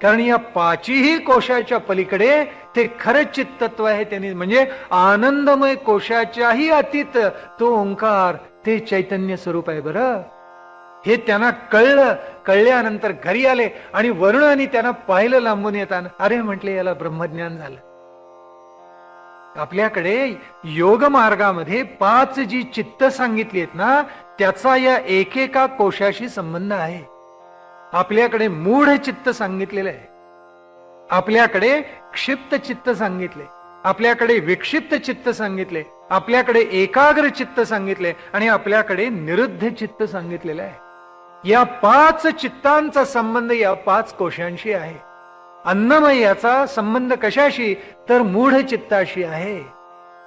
Speaker 1: कारण या पाचीही कोशाच्या पलीकडे ते खरं चित्तत्व आहे. त्यांनी म्हणजे आनंदमय कोशाच्याही अतीत तो ओंकार, ते चैतन्य स्वरूप आहे. बरं, हे त्यांना कळलं. कळल्यानंतर घरी आले आणि वरुणाने त्यांना पाहिलं लांबून येताना. अरे म्हटले, याला ब्रह्मज्ञान झालं. आपल्याकडे योग मार्गामध्ये 5 जी चित्त सांगितली आहेत ना, त्याचा या एकेका कोशाशी संबंध आहे. आपल्याकडे मूढ चित्त सांगितलेलं आहे, आपल्याकडे क्षिप्त चित्त सांगितले, आपल्याकडे विक्षिप्त चित्त सांगितले, आपल्याकडे एकाग्र चित्त सांगितले आणि आपल्याकडे निरुद्ध चित्त सांगितलेलं आहे. या 5 चित्तांचा संबंध या 5 कोशांशी आहे. अन्नमय याचा संबंध कशाशी, तर मूढ चित्ताशी आहे.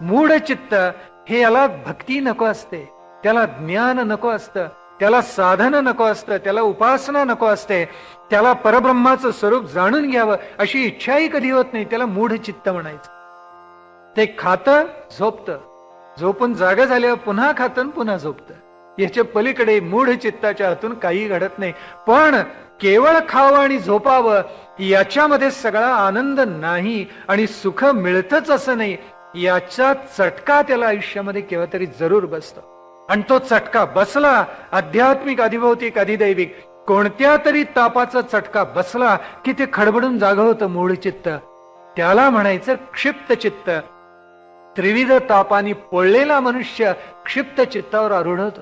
Speaker 1: मूढ चित्त हे याला भक्ती नको असते, त्याला ज्ञान नको असतं, त्याला साधन नको असतं, त्याला उपासना नको असते, त्याला परब्रह्माचं स्वरूप जाणून घ्यावं अशी इच्छाही कधी होत नाही. त्याला मूढ चित्त म्हणायचं. ते खातं, झोपतं, झोपून जागा झाल्यावर पुन्हा खातं, पुन्हा झोपतं. याच्या पलीकडे मूढ चित्ताच्या हातून काही घडत नाही. पण केवळ खावं आणि झोपावं याच्यामध्ये सगळा आनंद नाही आणि सुख मिळतच असं नाही. याचा चटका त्याला आयुष्यामध्ये केव्हा तरी जरूर बसतो. आणि तो चटका बसला, आध्यात्मिक, अधिभौतिक, अधिदैविक कोणत्या तरी तापाचा चटका बसला की ते खडबडून जाग होतं मूढ चित्त. त्याला म्हणायचं क्षिप्त चित्त. त्रिविध तापानी पोळलेला मनुष्य क्षिप्त चित्तावर आरूढ होतो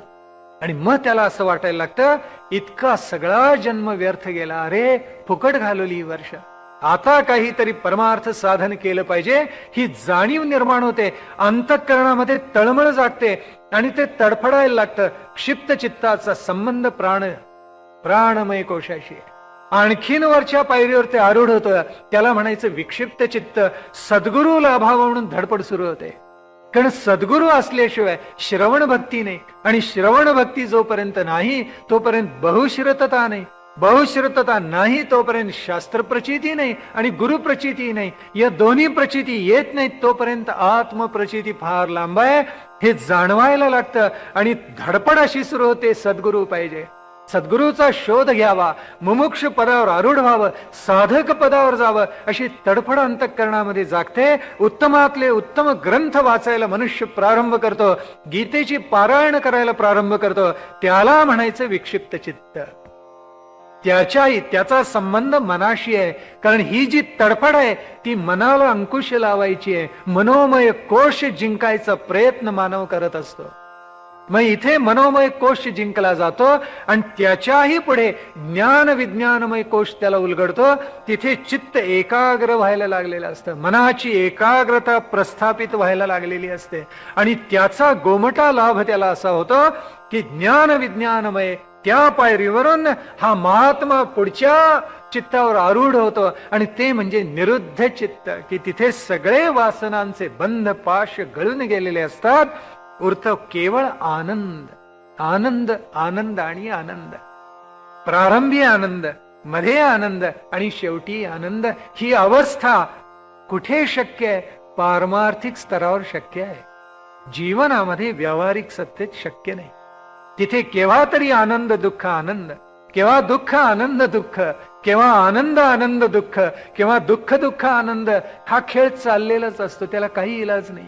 Speaker 1: आणि मग त्याला असं वाटायला लागतं, इतका सगळा जन्म व्यर्थ गेला, अरे फुकट घालवली ही वर्ष, आता काहीतरी परमार्थ साधन केलं पाहिजे ही जाणीव निर्माण होते. अंतःकरणामध्ये तळमळ जागते आणि ते तडफडायला लागतं. क्षिप्त चित्ताचा संबंध प्राणमय कोशाशी. आणखीन वरच्या पायरीवर ते आरूढ होतं, त्याला म्हणायचं विक्षिप्त चित्त. सद्गुरू लाभावं म्हणून धडपड सुरू होते, कारण सद्गुरू असल्याशिवाय श्रवण भक्ती नाही आणि श्रवण भक्ती जोपर्यंत नाही तोपर्यंत बहुश्रुतता नाही, बहुश्रुतता नाही तोपर्यंत शास्त्र प्रचिती नाही आणि गुरु प्रचिती नाही. या दोन्ही प्रचिती येत नाहीत तोपर्यंत आत्मप्रचिती फार लांब आहे हे जाणवायला लागतं आणि धडपड अशी सुरू होते, सद्गुरू पाहिजे, सद्गुरूचा शोध घ्यावा, मुमुक्ष पदावर आरूढ व्हावं, साधक पदावर जावं अशी तडफड अंतःकरणामध्ये जागते. उत्तमातले उत्तम ग्रंथ वाचायला मनुष्य प्रारंभ करतो, गीतेची पारायण करायला प्रारंभ करतो, त्याला म्हणायचं विक्षिप्त चित्त. त्याचा संबंध मनाशी आहे, कारण ही जी तडफड आहे ती मनाला अंकुश लावायची आहे. मनोमय कोश जिंकायचा प्रयत्न मानव करत असतो. मग इथे मनोमय कोश जिंकला जातो आणि त्याच्याही पुढे ज्ञान विज्ञानमय कोश त्याला उलगडतो. तिथे चित्त एकाग्र व्हायला लागलेलं असतं, मनाची एकाग्रता प्रस्थापित व्हायला लागलेली असते आणि त्याचा गोमटा लाभ त्याला असा होतो की ज्ञान विज्ञानमय त्या पायरीवरून हा महात्मा पुढच्या चित्तावर आरूढ होतो आणि ते म्हणजे निरुद्ध चित्त, की तिथे सगळे वासनांचे बंध पाश गळून गेलेले असतात. उरतो केवळ आनंद, आनंद, आनंद आणि आनंद. प्रारंभी आनंद, मध्ये आनंद आणि शेवटी आनंद. ही अवस्था कुठे शक्य आहे? पारमार्थिक स्तरावर शक्य आहे, जीवनामध्ये व्यावहारिक सत्तेत शक्य नाही. तिथे केव्हा तरी आनंद दुःख आनंद, केव्हा दुःख आनंद दुःख, केव्हा आनंद आनंद दुःख, केव्हा दुःख दुःख आनंद. हा खेळ चाललेलाच असतो, त्याला काही इलाज नाही.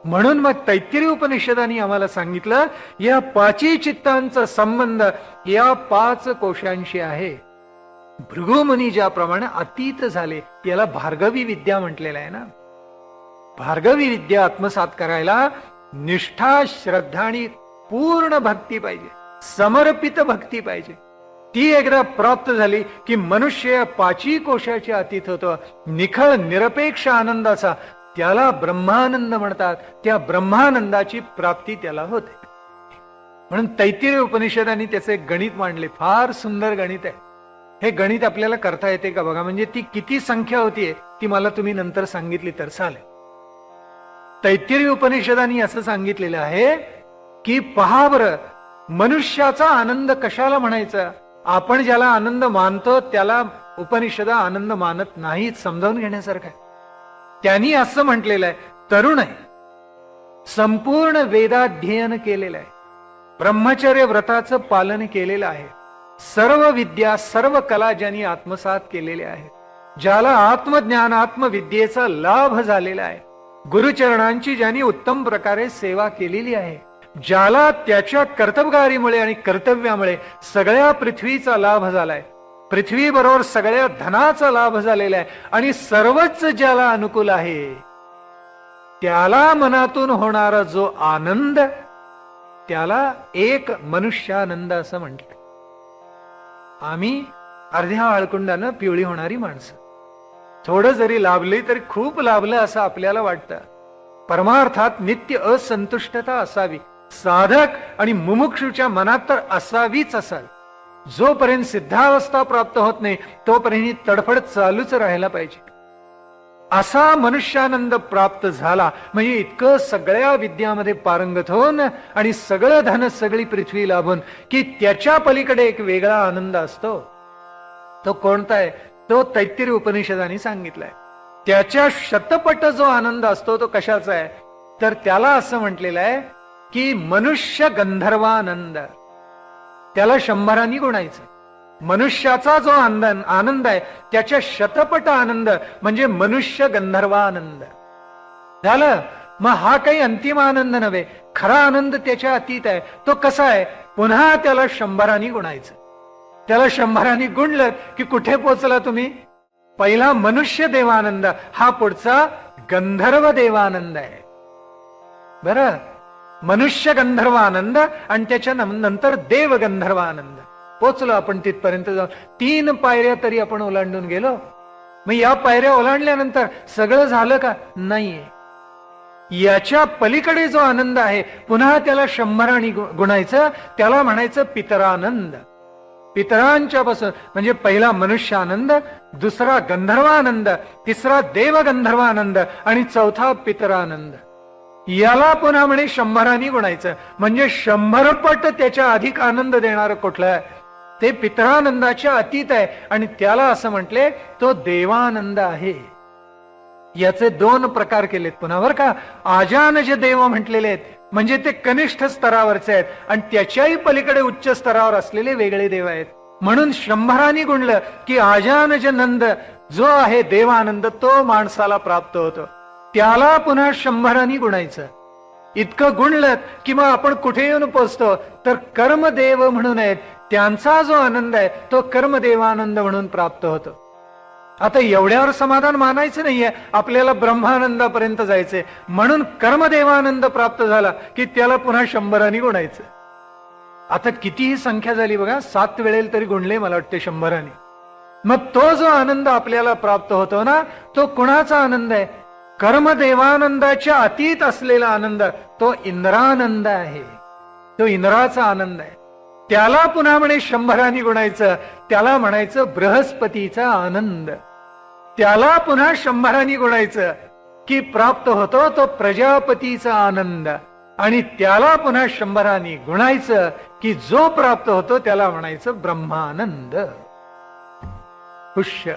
Speaker 1: म्हणून मग तैत्तिरीय उपनिषदांनी आम्हाला सांगितलं या पाची चित्तांचा संबंध या 5 कोशांशी आहे. भृगुमुनी ज्याप्रमाणे अतीत झाले, याला भार्गवी विद्या म्हटलेलं आहे ना. भार्गवी विद्या आत्मसात करायला निष्ठा, श्रद्धा आणि पूर्ण भक्ती पाहिजे, समर्पित भक्ती पाहिजे. ती एकदा प्राप्त झाली की मनुष्य पाची कोशाचे अतीत होतो, निखळ निरपेक्ष आनंदाचा. त्याला ब्रह्मानंद म्हणतात. त्या ब्रह्मानंदाची प्राप्ती त्याला होते. म्हणून तैत्तिरीय उपनिषदांनी त्याचे एक गणित मांडले. फार सुंदर गणित आहे. हे गणित आपल्याला करता येते का बघा. म्हणजे ती किती संख्या होतीये ती मला तुम्ही नंतर सांगितली तर चालेल. तैत्तिरीय उपनिषदांनी असं सांगितलेलं आहे की पहा बरं, मनुष्याचा आनंद कशाला म्हणायचा. आपण ज्याला आनंद मानतो त्याला उपनिषद आनंद मानत नाहीत. समजावून घेण्यासारखं आहे. त्यांनी असं म्हटलेलं आहे, तरुण आहे, संपूर्ण वेदाध्ययन केलेलं आहे, ब्रह्मचर्य व्रताचं पालन केलेलं आहे, सर्व विद्या सर्व कला ज्यांनी आत्मसात केलेल्या आहेत, ज्याला आत्मज्ञान आत्मविद्येचा लाभ झालेला आहे, गुरुचरणांची ज्यांनी उत्तम प्रकारे सेवा केलेली आहे, ज्याला त्याच्या कर्तबगारीमुळे आणि कर्तव्यामुळे सगळ्या पृथ्वीचा लाभ झालाय, पृथ्वी बरोबर सगळ्या धनाचा लाभ झालेला आहे आणि सर्वच ज्याला अनुकूल आहे, त्याला मनातून होणारा जो आनंद त्याला एक मनुष्यानंद असं म्हटलं. आम्ही अर्ध्या आळकुंडानं पिवळी होणारी माणसं, थोडं जरी लाभले तरी खूप लाभलं असं आपल्याला वाटतं. परमार्थात नित्य असंतुष्टता असावी. साधक आणि मुमुक्षूच्या मनात तर असावीच असावी. जोपर्यंत सिद्धावस्था प्राप्त होत नाही तोपर्यंत तडफड चालूच राहायला पाहिजे. असा मनुष्यानंद प्राप्त झाला म्हणजे इतकं सगळ्या विद्यामध्ये पारंगत होऊन आणि सगळं धन सगळी पृथ्वी लाभून की त्याच्या पलीकडे एक वेगळा आनंद असतो. तो कोणता आहे तो तैत्तिरीय उपनिषदांनी सांगितलाय. त्याच्या शतपट जो आनंद असतो तो कशाचा आहे तर त्याला असं म्हटलेलं आहे की मनुष्य गंधर्वानंद. त्याला 100 गुणायचं. मनुष्याचा जो आनंद आहे त्याच्या शतपट आनंद म्हणजे मनुष्य गंधर्वानंद झालं. मग हा काही अंतिम आनंद नव्हे, खरा आनंद त्याच्या अतीत आहे. तो कसा आहे, पुन्हा त्याला 100 गुणायचं. त्याला 100 गुणलं की कुठे पोचला तुम्ही. पहिला मनुष्य देवानंद, हा पुढचा गंधर्व देवानंद आहे. बरं, मनुष्य गंधर्वानंद आणि त्याच्या नंतर देव गंधर्वानंद. पोचलो आपण तिथपर्यंत. जाऊन 3 पायऱ्या तरी आपण ओलांडून गेलो. मग या पायऱ्या ओलांडल्यानंतर सगळं झालं का नाहीये. याच्या पलीकडे जो आनंद आहे पुन्हा त्याला 100 गुणायचं. त्याला म्हणायचं पितरानंद. पितरांच्या पासून म्हणजे पहिला मनुष्य आनंद, दुसरा गंधर्वानंद, तिसरा देव गंधर्वानंद आणि चौथा पितरानंद. याला पुन्हा म्हणे 100 गुणायचं. म्हणजे 100 पट त्याच्या अधिक आनंद देणार कुठलं आहे ते पितरानंदाच्या अतीत आहे आणि त्याला असं म्हटले तो देवानंद आहे. याचे 2 प्रकार केलेत पुन्हा बर का. आजानज देव म्हटलेले आहेत म्हणजे ते कनिष्ठ स्तरावरचे आहेत आणि त्याच्याही पलीकडे उच्च स्तरावर असलेले वेगळे देव आहेत. म्हणून 100 गुणलं की आजानज नंद जो आहे देवानंद तो माणसाला प्राप्त होतो. त्याला पुन्हा 100 गुणायचं. इतकं गुणलं की मग आपण कुठे येऊन पोचतो तर कर्मदेव म्हणून आहेत. त्यांचा जो आनंद आहे तो कर्मदेवानंद म्हणून प्राप्त होतो. आता एवढ्यावर समाधान मानायचं नाहीये, आपल्याला ब्रह्मानंदापर्यंत जायचंय. म्हणून कर्मदेवानंद प्राप्त झाला की त्याला पुन्हा 100 गुणायचं. आता कितीही संख्या झाली बघा, 7 वेळेला तरी गुणले मला वाटते 100. मग तो जो आनंद आपल्याला प्राप्त होतो ना तो कुणाचा आनंद आहे, कर्मदेवानंदाच्या अतीत असलेला आनंद. तो इंद्रानंद आहे. तो इंद्राचा आनंद आहे. त्याला पुन्हा म्हणे 100 गुणायचं. त्याला म्हणायचं बृहस्पतीचा आनंद. त्याला पुन्हा 100 गुणायचं की प्राप्त होतो तो प्रजापतीचा आनंद. आणि त्याला पुन्हा 100 गुणायचं की जो प्राप्त होतो त्याला म्हणायचं ब्रह्मानंद. हुष्य.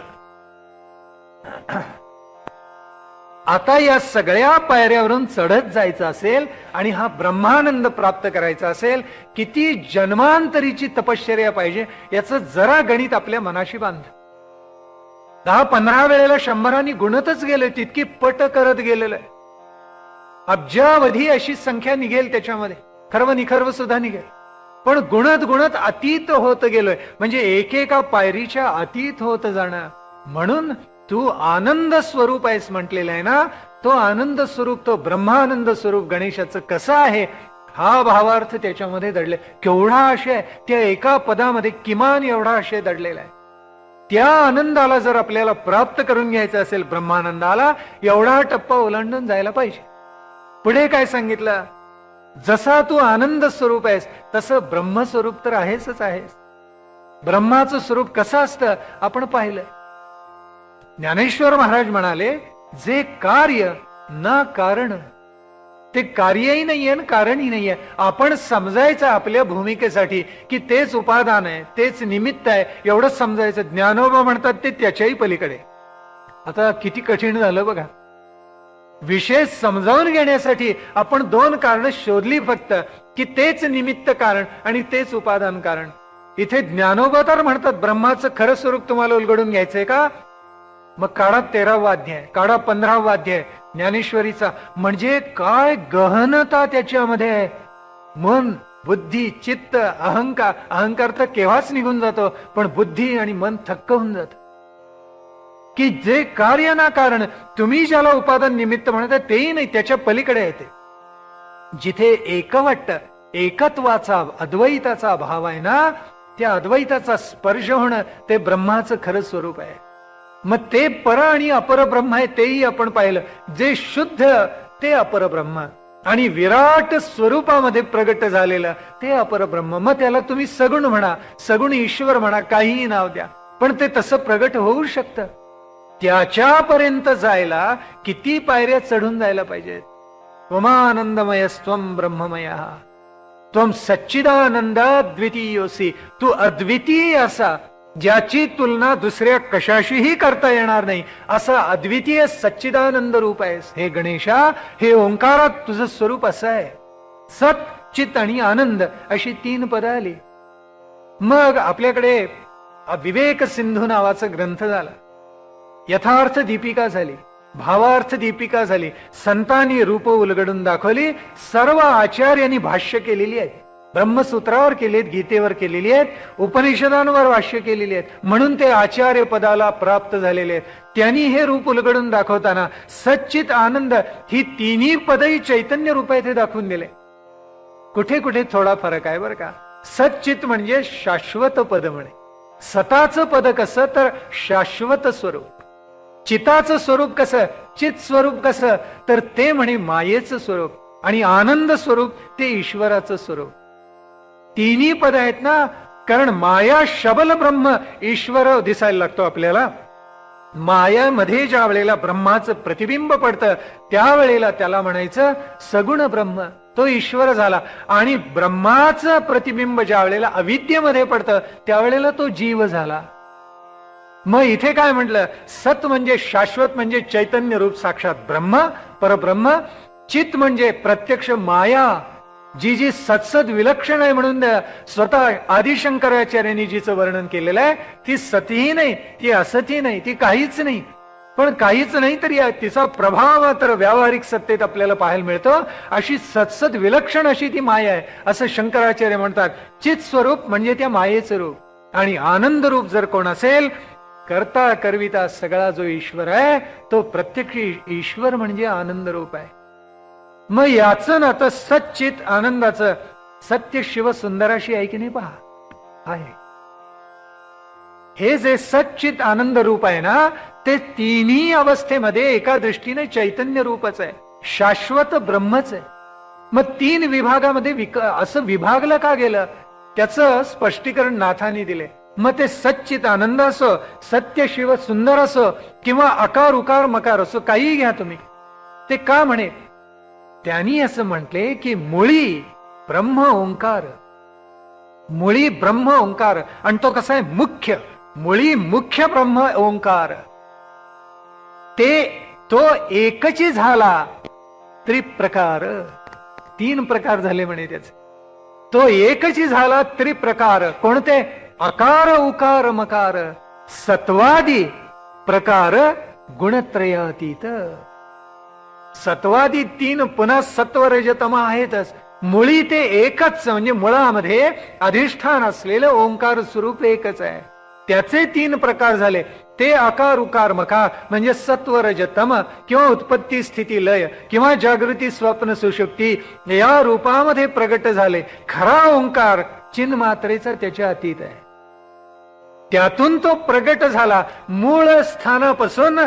Speaker 1: आता या सगळ्या पायऱ्यावरून चढत जायचं असेल आणि हा ब्रह्मानंद प्राप्त करायचा असेल, किती जन्मांतरीची तपश्चर्या पाहिजे याचं जरा गणित आपल्या मनाशी बांध. 10-15 वेळेला 100 गुणतच गेले, तितकी पट करत गेलेलं आहे. अब्जावधी अशी संख्या निघेल त्याच्यामध्ये, खर्व निखर्व सुद्धा निघेल. पण गुणत गुणत अतीत होत गेलोय, म्हणजे एकेका पायरीच्या अतीत होत जाणं. म्हणून तू आनंद स्वरूप आहेस म्हटलेलं आहे ना. तो आनंद स्वरूप, तो ब्रह्मानंद स्वरूप गणेशाचं कसं आहे, हा भावार्थ त्याच्यामध्ये दडले. केवढा आशय त्या एका पदामध्ये, किमान एवढा आशय दडलेला आहे. त्या आनंदाला जर आपल्याला प्राप्त करून घ्यायचं असेल, ब्रह्मानंदाला, एवढा टप्पा ओलांडून जायला पाहिजे. पुढे काय सांगितलं, जसा तू आनंद स्वरूप आहेस तसं ब्रह्मस्वरूप तर आहेच आहेस. ब्रह्माचं स्वरूप कसं असतं आपण पाहिलं. ज्ञानेश्वर महाराज म्हणाले, जे कार्य ना कारण, ते कार्यही नाहीये आणि कारणही नाहीये. आपण समजायचं आपल्या भूमिकेसाठी की तेच उपादान आहे, तेच निमित्त आहे, एवढंच समजायचं. ज्ञानोबा म्हणतात ते त्याच्याही पलीकडे. आता किती कठीण झालं बघा. विषय समजावून घेण्यासाठी आपण दोन कारण शोधली फक्त, की तेच निमित्त कारण आणि तेच उपादान कारण. इथे ज्ञानोबा तर म्हणतात ब्रह्माचं खरं स्वरूप तुम्हाला उलगडून घ्यायचंय का, मग काढा 13वा अध्याय, काढा 15वा अध्याय ज्ञानेश्वरीचा. म्हणजे काय गहनता त्याच्यामध्ये आहे. मन, बुद्धी, चित्त, अहंकार. अहंकार तर केव्हाच निघून जातो, पण बुद्धी आणि मन थक्क होऊन जात. की जे कार्य ना कारण, तुम्ही ज्याला उपादान निमित्त म्हणता तेही नाही, त्याच्या पलीकडे आहे. ते जिथे एक वाटतं, एकत्वाचा, अद्वैताचा भाव आहे ना, त्या अद्वैताचा स्पर्श होणं ते ब्रह्माचं खरं स्वरूप आहे. मग ते पर आणि अपर ब्रह्म आहे, तेही आपण पाहिलं. जे शुद्ध ते अपर ब्रह्म आणि विराट स्वरूपामध्ये प्रगट झालेलं ते अपर ब्रह्म. मग त्याला तुम्ही सगुण म्हणा, सगुण ईश्वर म्हणा, काहीही नाव द्या, पण ते तसं प्रगट होऊ शकतं. त्याच्यापर्यंत जायला किती पायऱ्या चढून जायला पाहिजेत. त्वमानंदमयस्त्वं ब्रह्ममय, त्वं सच्चिदानंदाद्वितीयोसी. तू अद्वितीय असा, ज्याची तुलना दुसऱ्या कशाशीही करता येणार नाही, असा अद्वितीय सच्चिदानंद रूप आहेस. हे गणेशा, हे ओंकारात तुझं स्वरूप असं आहे. सत, चित आणि आनंद अशी 3 पदं आली. मग आपल्याकडे विवेक सिंधू नावाचा ग्रंथ झाला, यथार्थ दीपिका झाली, भावार्थ दीपिका झाली. संतांनी रूप उलगडून दाखवली. सर्व आचार्यांनी भाष्य केलेली आहेत. ब्रह्मसूत्रावर केलेत, गीतेवर केलेली आहेत, उपनिषदांवर भाष्य केलेली आहेत. म्हणून ते आचार्य पदाला प्राप्त झालेले आहेत. त्यांनी हे रूप उलगडून दाखवताना सच्चित आनंद ही 3ही पदही चैतन्य रूप आहे ते दाखवून दिले. कुठे कुठे थोडा फरक आहे बरं का. सच्चित म्हणजे शाश्वत पद म्हणे. सताचं पद कसं तर शाश्वत स्वरूप. चिताचं स्वरूप कसं, चित स्वरूप कसं तर ते म्हणे मायेचं स्वरूप. आणि आनंद स्वरूप ते ईश्वराचं स्वरूप. 3ही पद आहेत ना, कारण माया शबल ब्रह्म ईश्वर दिसायला लागतो आपल्याला. मायामध्ये ज्या वेळेला ब्रह्माचं प्रतिबिंब पडतं त्यावेळेला त्याला म्हणायचं सगुण ब्रह्म, तो ईश्वर झाला. आणि ब्रह्माचं प्रतिबिंब ज्या वेळेला अविद्येमध्ये पडतं त्यावेळेला तो जीव झाला. मग इथे काय म्हटलं, सत म्हणजे शाश्वत, म्हणजे चैतन्य रूप साक्षात ब्रह्म, परब्रह्म. चित म्हणजे प्रत्यक्ष माया, जी जी सत्सद विलक्षण आहे म्हणून स्वतः आदिशंकराचार्यांनी जिचं वर्णन केलेलं आहे, ती सतीही नाही, ती असतही नाही, ती काहीच नाही. पण काहीच नाही तरी तिचा प्रभाव मात्र व्यावहारिक सत्तेत आपल्याला पाहायला मिळतो. अशी सत्सद विलक्षण अशी ती माया आहे असं शंकराचार्य म्हणतात. चित स्वरूप म्हणजे त्या मायेचं रूप. आणि आनंद रूप जर कोण असेल, करता करविता सगळा जो ईश्वर आहे तो प्रत्यक्ष ईश्वर म्हणजे आनंद रूप आहे. मग याचं ना तर सच्चित आनंदाचं सत्य शिव सुंदराशी आहे की नाही पहा, आहे. हे जे सच्चित आनंद रूप आहे ना, ते 3ही अवस्थेमध्ये एका दृष्टीने चैतन्य रूपच आहे, शाश्वत ब्रह्मच आहे. मग 3 विभागामध्ये असं विभागलं का गेलं त्याचं स्पष्टीकरण नाथांनी दिले. मग ते सच्चित आनंद असो, सत्य शिव सुंदर असो, किंवा अकार उकार मकार असो, काहीही घ्या तुम्ही. ते का म्हणे, त्यांनी असं म्हटले की मुळी ब्रह्म ओंकार, मुळी ब्रह्म ओंकार. आणि तो कसा आहे, मुख्य, मुळी मुख्य ब्रह्म ओंकार. तो एकची झाला त्रिप्रकार. 3 प्रकार झाले म्हणे त्याचे. तो एकची झाला त्रिप्रकार. कोणते, अकार उकार मकार, सत्वादी प्रकार गुणत्रयातीत. सत्वादी 3 पुन्हा सत्व रजतम आहेतच, मुळी ते एकच, म्हणजे मुळामध्ये अधिष्ठान असलेलं ओंकार स्वरूप एकच आहे. त्याचे 3 प्रकार झाले. ते आकार उकार मकार, म्हणजे सत्व रज तम, किंवा उत्पत्ती स्थिती लय, किंवा जागृती स्वप्न सुषुप्ती, या रूपामध्ये प्रगट झाले. खरा ओंकार चिन्ह मात्रेचा त्याच्या अतीत आहे. त्यातून तो प्रगट झाला. मूळ स्थानापासून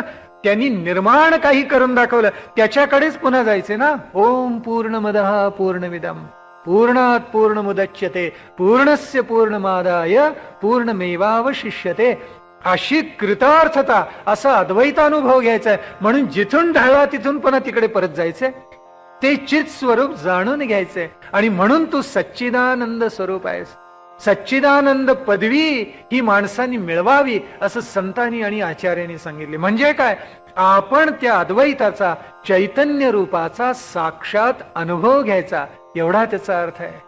Speaker 1: त्यांनी निर्माण काही करून दाखवलं, त्याच्याकडेच पुन्हा जायचे ना. ओम पूर्णमदः पूर्णमिदं पूर्णात पूर्णमुदच्यते पूर्णस्य पूर्णमादाय पूर्णमेवावशिष्यते. अशी कृतार्थता, असा अद्वैतानुभव घ्यायचा आहे. म्हणून जिथून ढळला तिथून पुन्हा तिकडे परत जायचंय. ते चित स्वरूप जाणून घ्यायचंय. आणि म्हणून तू सच्चिदानंद स्वरूप आहेस. सच्चिदानंद पदवी ही माणसांनी मिळवावी असं संतांनी आणि आचार्यांनी सांगितले. म्हणजे काय, आपण त्या अद्वैताचा, चैतन्य रूपाचा साक्षात अनुभव घ्यायचा, एवढा त्याचा अर्थ आहे.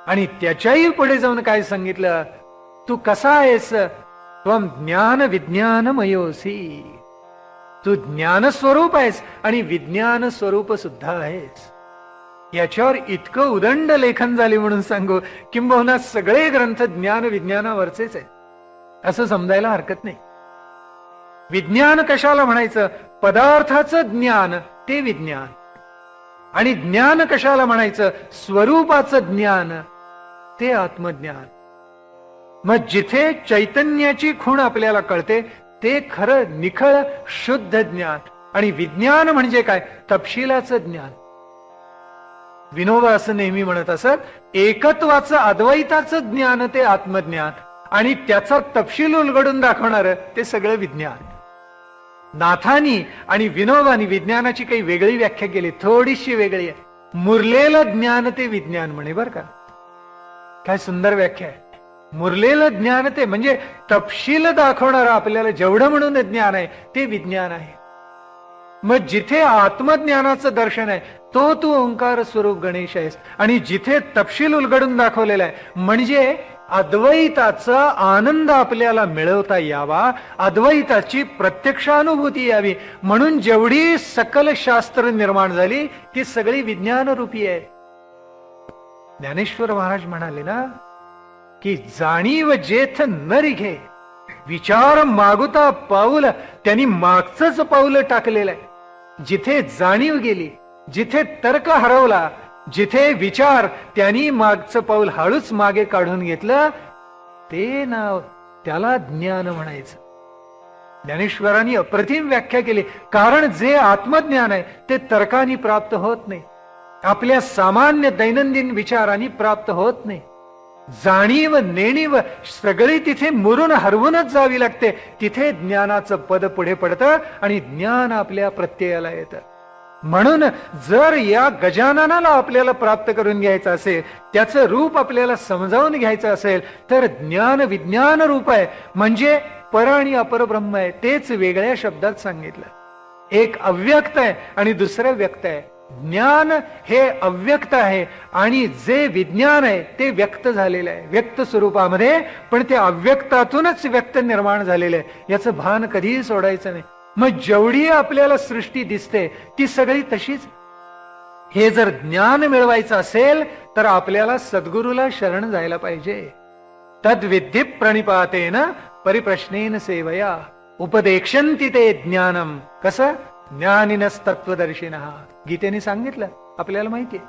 Speaker 1: आणि त्याच्याही पुढे जाऊन काय सांगितलं, तू कसा आहेस, त्वम ज्ञान विज्ञानमयोसी. तू ज्ञान स्वरूप आहेस आणि विज्ञान स्वरूप सुद्धा आहेस. याच्यावर इतकं उदंड लेखन झाले म्हणून सांगू, किंबहुना सगळे ग्रंथ ज्ञान विज्ञानावरचेच आहेत असं समजायला हरकत नाही. विज्ञान कशाला म्हणायचं, पदार्थाचं ज्ञान ते विज्ञान. आणि ज्ञान कशाला म्हणायचं, स्वरूपाचं ज्ञान ते आत्मज्ञान. मग जिथे चैतन्याची खूण आपल्याला कळते ते खरं निखळ शुद्ध ज्ञान. आणि विज्ञान म्हणजे काय, तपशिलाचं ज्ञान. विनोबा असं नेहमी म्हणत असत, एकत्वाचं अद्वैताचं ज्ञान ते आत्मज्ञान, आणि त्याचा तपशील उलगडून दाखवणार ते सगळं विज्ञान. नाथानी आणि विनोबानी विज्ञानाची काही वेगळी व्याख्या केली, थोडीशी वेगळी आहे. मुरलेलं ज्ञान ते विज्ञान म्हणे. बर का, काय सुंदर व्याख्या आहे. मुरलेलं ज्ञान ते म्हणजे तपशील दाखवणारं आपल्याला जेवढं म्हणून ज्ञान आहे ते विज्ञान आहे. मग जिथे आत्मज्ञानाचं दर्शन आहे तो तू ओंकार स्वरूप गणेश आहेस. आणि जिथे तपशील उलगडून दाखवलेला आहे, म्हणजे अद्वैताचा आनंद आपल्याला मिळवता यावा, अद्वैताची प्रत्यक्षानुभूती यावी, म्हणून जेवढी सकल शास्त्र निर्माण झाली ती सगळी विज्ञान रूपी आहे. ज्ञानेश्वर महाराज म्हणाले ना की जाणीव जेथ न रिघे, विचार मागुता पाऊल, त्यांनी मागचंच पाऊल टाकलेलं आहे. जिथे जाणीव गेली, जिथे तर्क हरवला, जिथे विचार, त्यांनी मागचं पाऊल हळूच मागे काढून घेतलं, ते नाव त्याला ज्ञान म्हणायचं. ज्ञानेश्वरांनी अप्रतिम व्याख्या केली. कारण जे आत्मज्ञान आहे ते तर्काने प्राप्त होत नाही, आपल्या सामान्य दैनंदिन विचारांनी प्राप्त होत नाही. जाणीव नेणीव सगळी तिथे मुरून हरवूनच जावी लागते. तिथे ज्ञानाचं पद पुढे पडतं आणि ज्ञान आपल्या प्रत्ययाला येतं. म्हणून जर या गजाननाला आपल्याला प्राप्त करून घ्यायचं असेल, त्याचं रूप आपल्याला समजावून घ्यायचं असेल, तर ज्ञान विज्ञान रूप आहे. म्हणजे पर आणि अपर ब्रह्म आहे. तेच वेगळ्या शब्दात सांगितलं. एक अव्यक्त आहे आणि दुसरं व्यक्त आहे. ज्ञान हे अव्यक्त आहे आणि जे विज्ञान आहे ते व्यक्त झालेलं आहे, व्यक्त स्वरूपामध्ये. पण ते अव्यक्तातूनच व्यक्त निर्माण झालेलं आहे, याचं भान कधीही सोडायचं नाही. मग जेवढी आपल्याला सृष्टी दिसते ती सगळी तशीच. हे जर ज्ञान मिळवायचं असेल तर आपल्याला सद्गुरूला शरण जायला पाहिजे. तद्विद्धी प्रणिपातेन परिप्रश्नेन सेवया उपदेक्षन्ति ते ज्ञानम. कसं, ज्ञानिनस्तत्वदर्शिनः. गीतेने सांगितलं, आपल्याला माहितीये.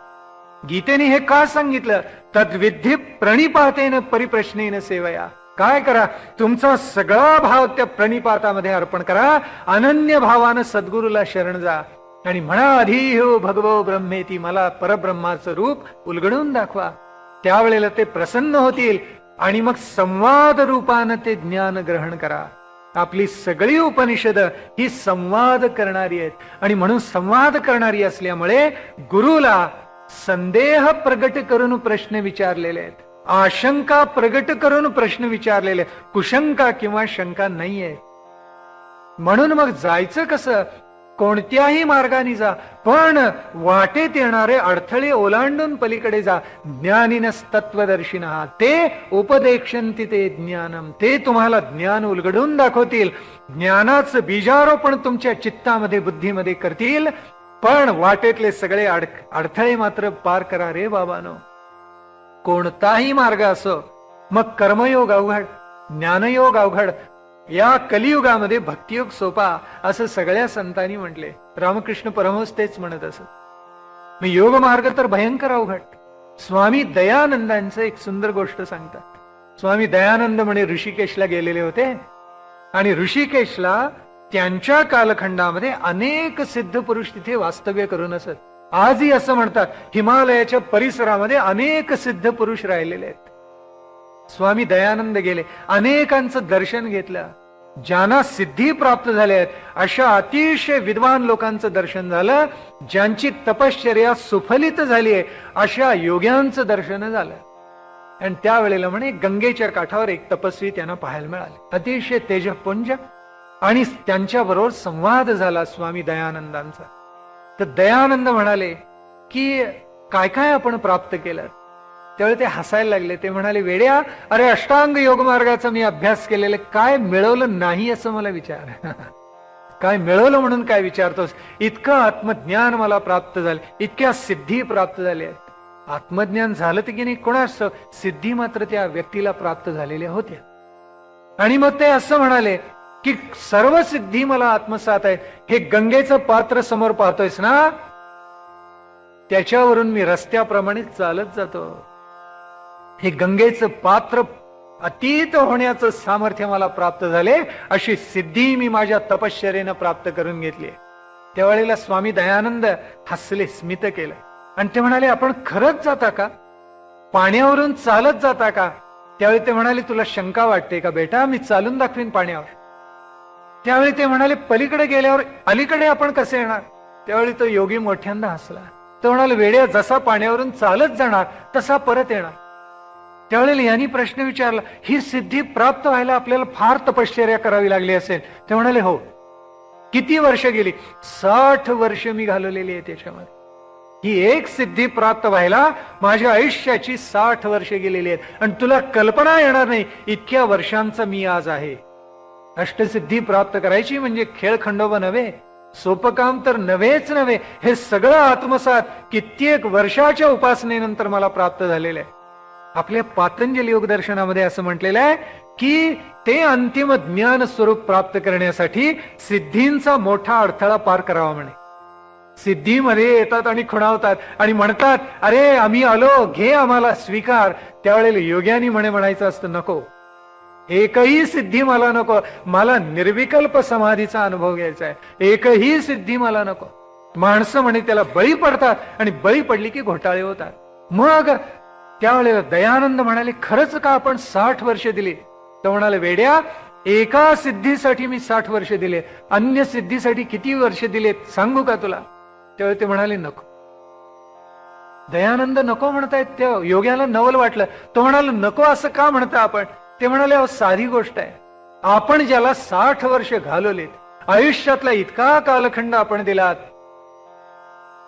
Speaker 1: गीतेने हे का सांगितलं, तद्विद्धी प्रणिपातेन परिप्रश्नेन सेवया. काय करा, तुमचा सगळा भाव त्या प्रणिपातामध्ये अर्पण करा. अनन्य भावानं सद्गुरूला शरण जा आणि म्हणा, आधी हो भगवो ब्रह्मेती, मला परब्रह्माचं रूप उलगडून दाखवा. त्यावेळेला ते प्रसन्न होतील आणि मग संवाद रूपानं ते ज्ञान ग्रहण करा. आपली सगळी उपनिषद ही संवाद करणारी आहेत. आणि म्हणून संवाद करणारी असल्यामुळे गुरुला संदेह प्रगट करून प्रश्न विचारलेले आहेत, आशंका प्रगट करून प्रश्न विचारलेले, कुशंका किंवा शंका नाहीये. म्हणून मग जायचं कसं, कोणत्याही मार्गाने जा, पण वाटेत येणारे अडथळे ओलांडून पलीकडे जा. ज्ञानिनस्तत्वदर्शिनः ते उपदेक्षन्ति ते ज्ञानम. ते तुम्हाला ज्ञान उलगडून दाखवतील, ज्ञानाचं बीजारोपण तुमच्या चित्तामध्ये बुद्धीमध्ये करतील. पण वाटेतले सगळे अडथळे मात्र पार करा रे बाबानो. कोणताही मार्ग असो, मग कर्मयोग अवघड, ज्ञानयोग अवघड, या कलियुगामध्ये भक्तियोग सोपा, असं सगळ्या संतांनी म्हटले. रामकृष्ण परमहंस तेच म्हणत असत. मी योग मार्ग तर भयंकर अवघड. स्वामी दयानंदांचं एक सुंदर गोष्ट सांगतात. स्वामी दयानंद म्हणे ऋषिकेशला गेलेले होते आणि ऋषिकेशला त्यांच्या कालखंडामध्ये अनेक सिद्ध पुरुष तिथे वास्तव्य करून असत. आजही असं म्हणतात हिमालयाच्या परिसरामध्ये अनेक सिद्ध पुरुष राहिलेले आहेत. स्वामी दयानंद गेले, अनेकांचं दर्शन घेतलं. ज्यांना सिद्धी प्राप्त झाल्या आहेत अशा अतिशय विद्वान लोकांचं दर्शन झालं. ज्यांची तपश्चर्या सुफलित झाली आहे अशा योग्यांचं दर्शन झालं. आणि त्यावेळेला म्हणे गंगेच्या काठावर एक तपस्वी त्यांना पाहायला मिळाले, अतिशय तेजपुंज, आणि त्यांच्याबरोबर संवाद झाला स्वामी दयानंदांचा. तर दयानंद म्हणाले की काय काय आपण प्राप्त केलं. त्यावेळी ते हसायला लागले. ते म्हणाले, वेड्या, अरे अष्टांग योग मार्गाचा मी अभ्यास केलेले, काय मिळवलं नाही असं मला विचार. काय मिळवलं म्हणून काय विचारतोस. इतकं आत्मज्ञान मला प्राप्त झालं, इतक्या सिद्धी प्राप्त झाल्या. आत्मज्ञान झालं तर की नाही कोणास, सिद्धी मात्र त्या व्यक्तीला प्राप्त झालेल्या होत्या. आणि मग ते असं म्हणाले की सर्व सिद्धी मला आत्मसात आहे. हे गंगेचं पात्र समोर पाहतोयस ना, त्याच्यावरून मी रस्त्याप्रमाणे चालत जातो. हे गंगेचं पात्र अतीत होण्याचं सामर्थ्य मला प्राप्त झाले. अशी सिद्धी मी माझ्या तपश्चर्येनं प्राप्त करून घेतली. त्यावेळेला स्वामी दयानंद हसले, स्मित केलं आणि ते म्हणाले, आपण खरंच जाता का, पाण्यावरून चालत जाता का. त्यावेळी ते म्हणाले, तुला शंका वाटते का बेटा, मी चालून दाखवीन पाण्यावर. त्यावेळी ते म्हणाले, पलीकडे गेल्यावर अलीकडे आपण कसे येणार. त्यावेळी तो योगी मोठ्यांदा हसला. तो म्हणाले, वेड्या, जसा पाण्यावरून चालत जाणार तसा परत येणार. त्यावेळेला यांनी प्रश्न विचारला, ही सिद्धी प्राप्त व्हायला आपल्याला फार तपश्चर्या करावी लागली असेल. ते म्हणाले, हो. किती वर्ष गेली. 60 वर्ष मी घालवलेली आहे त्याच्यामध्ये. ही एक सिद्धी प्राप्त व्हायला माझ्या आयुष्याची 60 वर्ष गेलेली आहेत आणि तुला कल्पना येणार नाही इतक्या वर्षांचा मी आज आहे. अष्टसिद्धी प्राप्त करायची म्हणजे खेळ खंडोबा नव्हे, सोपं काम तर नव्हेच नव्हे. हे सगळं आत्मसात कित्येक वर्षाच्या उपासनेनंतर मला प्राप्त झालेलं आहे. आपल्या पातंजली योग दर्शनामध्ये असं म्हटलेलं आहे की ते अंतिम ज्ञान स्वरूप प्राप्त करण्यासाठी सिद्धींचा मोठा अडथळा पार करावा म्हणे. सिद्धीमध्ये येतात आणि खुणावतात आणि म्हणतात, अरे आम्ही आलो, घे आम्हाला स्वीकार. त्यावेळेला योग्यानी म्हणायचं असतं, नको, एकही सिद्धी मला नको, मला निर्विकल्प समाधीचा अनुभव घ्यायचा आहे, एकही सिद्धी मला नको. माणसं म्हणे त्याला बळी पडतात आणि बळी पडली की घोटाळे होतात. मग त्यावेळेला दयानंद म्हणाले, खरंच का आपण 60 वर्ष दिली. तो म्हणाले, वेड्या, एका सिद्धीसाठी मी 60 वर्ष दिले, अन्य सिद्धीसाठी किती वर्ष दिलेत सांगू का तुला. त्यावेळी ते म्हणाले, नको. दयानंद नको म्हणतायत. त्या योग्याला नवल वाटलं. तो म्हणाला, नको असं का म्हणता आपण. ते म्हणाले, अहो साधी गोष्ट आहे, आपण ज्याला 60 वर्ष घालवलेत, आयुष्यातला इतका कालखंड आपण दिलात,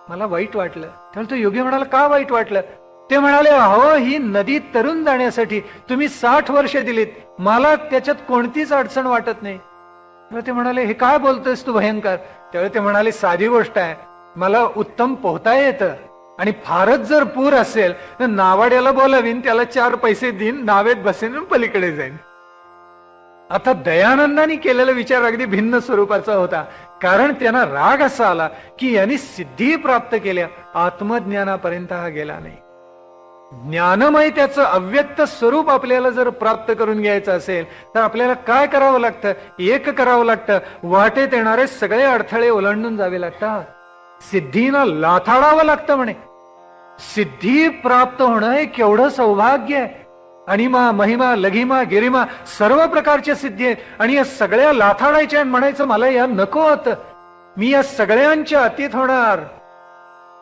Speaker 1: मला वाईट वाटलं. त्यामुळे तो योगी म्हणाला, का वाईट वाटलं. ते म्हणाले, अहो ही नदी तरुण जाण्यासाठी तुम्ही 60 वर्ष दिलीत, मला त्याच्यात कोणतीच अडचण वाटत नाही. ते म्हणाले, हे काय बोलतोयस तू भयंकर. त्यावेळी ते म्हणाले, साधी गोष्ट आहे, मला उत्तम पोहता येतं आणि फारच जर पूर असेल तर नावाड्याला बोलावीन, त्याला 4 पैसे देईन, नावेत बसेन, पलीकडे जाईन. आता दयानंदानी केलेला विचार अगदी भिन्न स्वरूपाचा होता. कारण त्यांना राग असा आला की यांनी सिद्धी प्राप्त केल्या, आत्मज्ञानापर्यंत हा गेला नाही. ज्ञानमय त्याचं अव्यक्त स्वरूप आपल्याला जर प्राप्त करून घ्यायचं असेल तर आपल्याला काय करावं लागतं, एक करावं लागतं, वाटेत येणारे सगळे अडथळे ओलांडून जावे लागतात, सिद्धीनं लाथाडावं लागतं. म्हणे सिद्धी प्राप्त होणं हे केवढं सौभाग्य आहे. अनिमा, महिमा, लघिमा, गिरिमा सर्व प्रकारच्या सिद्धी आहेत आणि या सगळ्या लाथाडायच्या म्हणायचं मला या नको होतं, मी या सगळ्यांच्या अतीत होणार.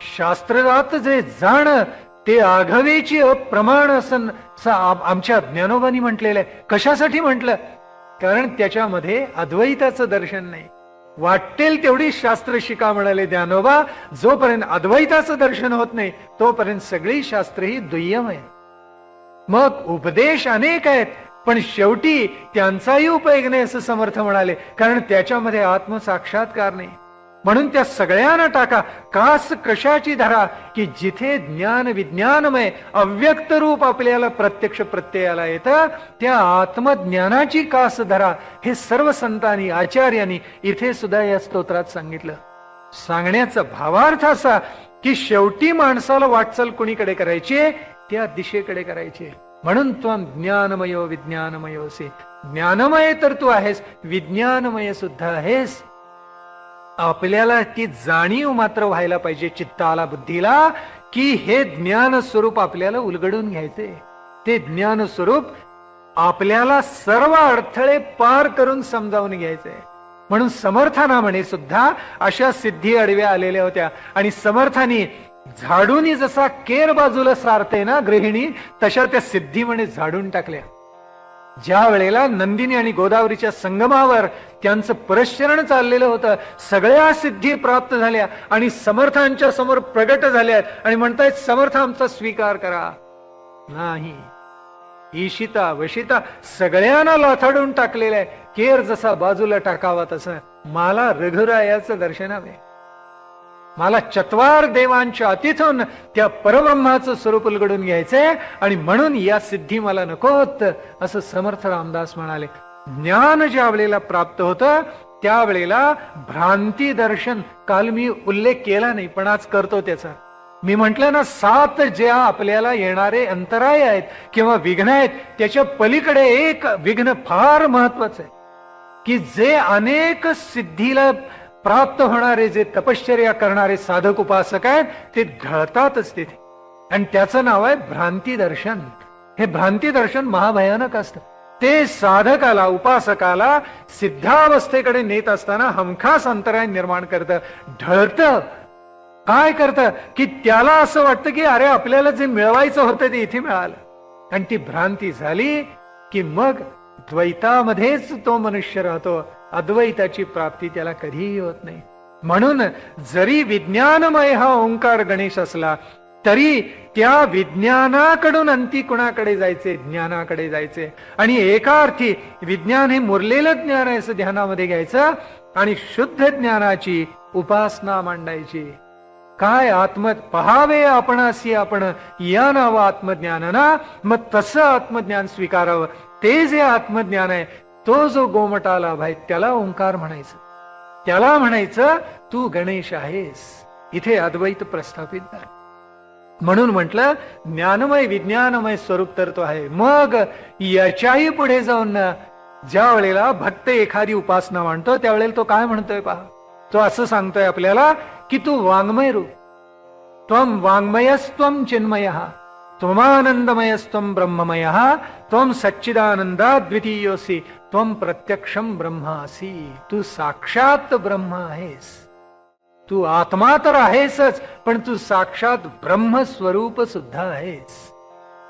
Speaker 1: शास्त्रजात जे जाण ते आघवेची अप्रमाण असं आमच्या ज्ञानोबांनी म्हटलेलं आहे. कशासाठी म्हटलं, कारण त्याच्यामध्ये अद्वैताचं दर्शन नाही. वाटेल तेवढी शास्त्र शिका म्हणाले ज्ञानोबा, जोपर्यंत अद्वैताचं दर्शन होत नाही तोपर्यंत सगळी शास्त्र ही दुय्यम आहे. मग उपदेश अनेक आहेत पण शेवटी त्यांचाही उपयोग नाही असं समर्थ म्हणाले, कारण त्याच्यामध्ये आत्मसाक्षात्कार नाही. म्हणून त्या सगळ्यांना टाका. कास कशाची धरा की जिथे ज्ञान विज्ञानमय अव्यक्त रूप आपल्याला प्रत्यक्ष प्रत्ययाला येतं त्या आत्मज्ञानाची कास धरा. हे सर्व संतांनी आचार्यांनी इथे सुद्धा या स्तोत्रात सांगितलं. सांगण्याचा भावार्थ असा की शेवटी माणसाला वाटचाल कोणीकडे करायची, त्या दिशेकडे करायची. म्हणून त्वं ज्ञानमय विज्ञानमय असे. ज्ञानमय तर तू आहेस, विज्ञानमय सुद्धा आहेस. आपल्याला ती जाणीव मात्र व्हायला पाहिजे चित्ताला बुद्धीला की हे ज्ञान स्वरूप आपल्याला उलगडून घ्यायचे. ते ज्ञान स्वरूप आपल्याला सर्व अडथळे पार करून समजावून घ्यायचे. म्हणून समर्थाना म्हणे सुद्धा अशा सिद्धी अडव्या आलेल्या होत्या आणि समर्थानी झाडूनी जसा केर बाजूला सारते ना गृहिणी, तशा त्या सिद्धी म्हणे झाडून टाकल्या. ज्या वेळेला नंदिनी आणि गोदावरीच्या संगमावर त्यांचं परश्चरण चाललेलं होतं, सगळ्या सिद्धी प्राप्त झाल्या आणि समर्थांच्या समोर प्रगट झाल्या आणि म्हणतायत समर्थ आमचा स्वीकार करा. नाही, ईशिता वशिता सगळ्यांना लाथाडून टाकलेलं आहे. केर जसा बाजूला टाकावा तसं मला रघुरायाचं दर्शन हवे. मला चत्वार देवांच्या अतिथून त्या परब्रह्माचं स्वरूप उलगडून घ्यायचंय आणि म्हणून या सिद्धी मला नकोत असं समर्थ रामदास म्हणाले. ज्ञान ज्या वेळेला प्राप्त होतं त्यावेळेला भ्रांती दर्शन, काल मी उल्लेख केला नाही पण आज करतो त्याचा. मी म्हटलं ना 7 ज्या आपल्याला येणारे अंतराय आहेत किंवा विघ्न आहेत त्याच्या पलीकडे एक विघ्न फार महत्वाचं आहे की जे अनेक सिद्धीला प्राप्त होणारे जे तपश्चर्या करणारे साधक उपासक आहेत ते ढळतातच तिथे आणि त्याचं नाव आहे भ्रांती दर्शन. हे भ्रांती दर्शन महाभयानक असतं. ते साधकाला उपासकाला सिद्धावस्थेकडे नेत असताना हमखास अंतराय निर्माण करतं, ढळतं. काय करतं की त्याला असं वाटतं की अरे आपल्याला जे मिळवायचं होतं ते इथे मिळालं आणि ती भ्रांती झाली की मग द्वैतामध्येच तो मनुष्य राहतो. अद्वैताची प्राप्ती त्याला कधीही होत नाही. म्हणून जरी विज्ञानमय हा ओंकार गणेश असला तरी त्या विज्ञानाकडून अंती कुणाकडे जायचे, ज्ञानाकडे जायचे. आणि एका अर्थी विज्ञान हे मुरलेलं ज्ञान आहे असं ध्यानामध्ये घ्यायचं आणि शुद्ध ज्ञानाची उपासना मांडायची. काय आत्म पहावे आपणासी आपण या नाव आत्मज्ञान ना, मग तसं आत्मज्ञान स्वीकारावं. ते जे आत्मज्ञान आहे तो जो गोमटा लाभ आहे त्याला ओंकार म्हणायचं, त्याला म्हणायचं तू गणेश आहेस. इथे अद्वैत प्रस्थापित झालं. म्हणून म्हटलं ज्ञानमय विज्ञानमय स्वरूप तर तो आहे. मग याच्याही पुढे जाऊन ज्या वेळेला भक्त एखादी उपासना मांडतो त्यावेळेला तो काय म्हणतोय पहा. तो असं सांगतोय आपल्याला की तू वाङ्मय रूप, त्वं वाङ्मयस्त्वं चिन्मयः, त्वमानंदमयस्त्वं ब्रह्ममयः, त्वं सच्चिदानंदाद्वितीयोऽसि, त्वं प्रत्यक्षं ब्रह्मासि. तू साक्षात ब्रह्म आहेस. तू आत्मा तर आहेसच पण तू साक्षात ब्रह्मस्वरूप सुद्धा आहेस.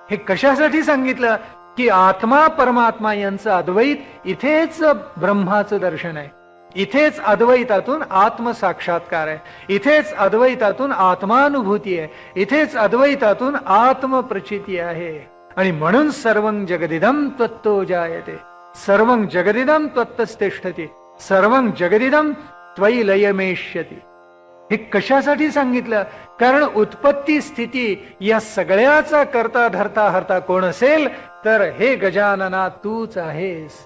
Speaker 1: हे कशासाठी सांगितलं की आत्मा परमात्मा यांचं अद्वैत इथेच ब्रह्माचं दर्शन आहे. इथेच अद्वैतातून आत्मसाक्षात्कार आहे. इथेच अद्वैतातून आत्मानुभूती आहे. इथेच अद्वैतातून आत्मप्रचिती आहे. आणि म्हणून सर्वं जगदिदं त्वत्तो जायते, सर्वं जगदिदं त्वत्तस्तिष्ठति, सर्वं जगदिदं त्वयि लयमेष्यति. हे कशासाठी सांगितलं? कारण उत्पत्ती स्थिती या सगळ्याचा करता धरता हरता कोण असेल तर हे गजानना तूच आहेस.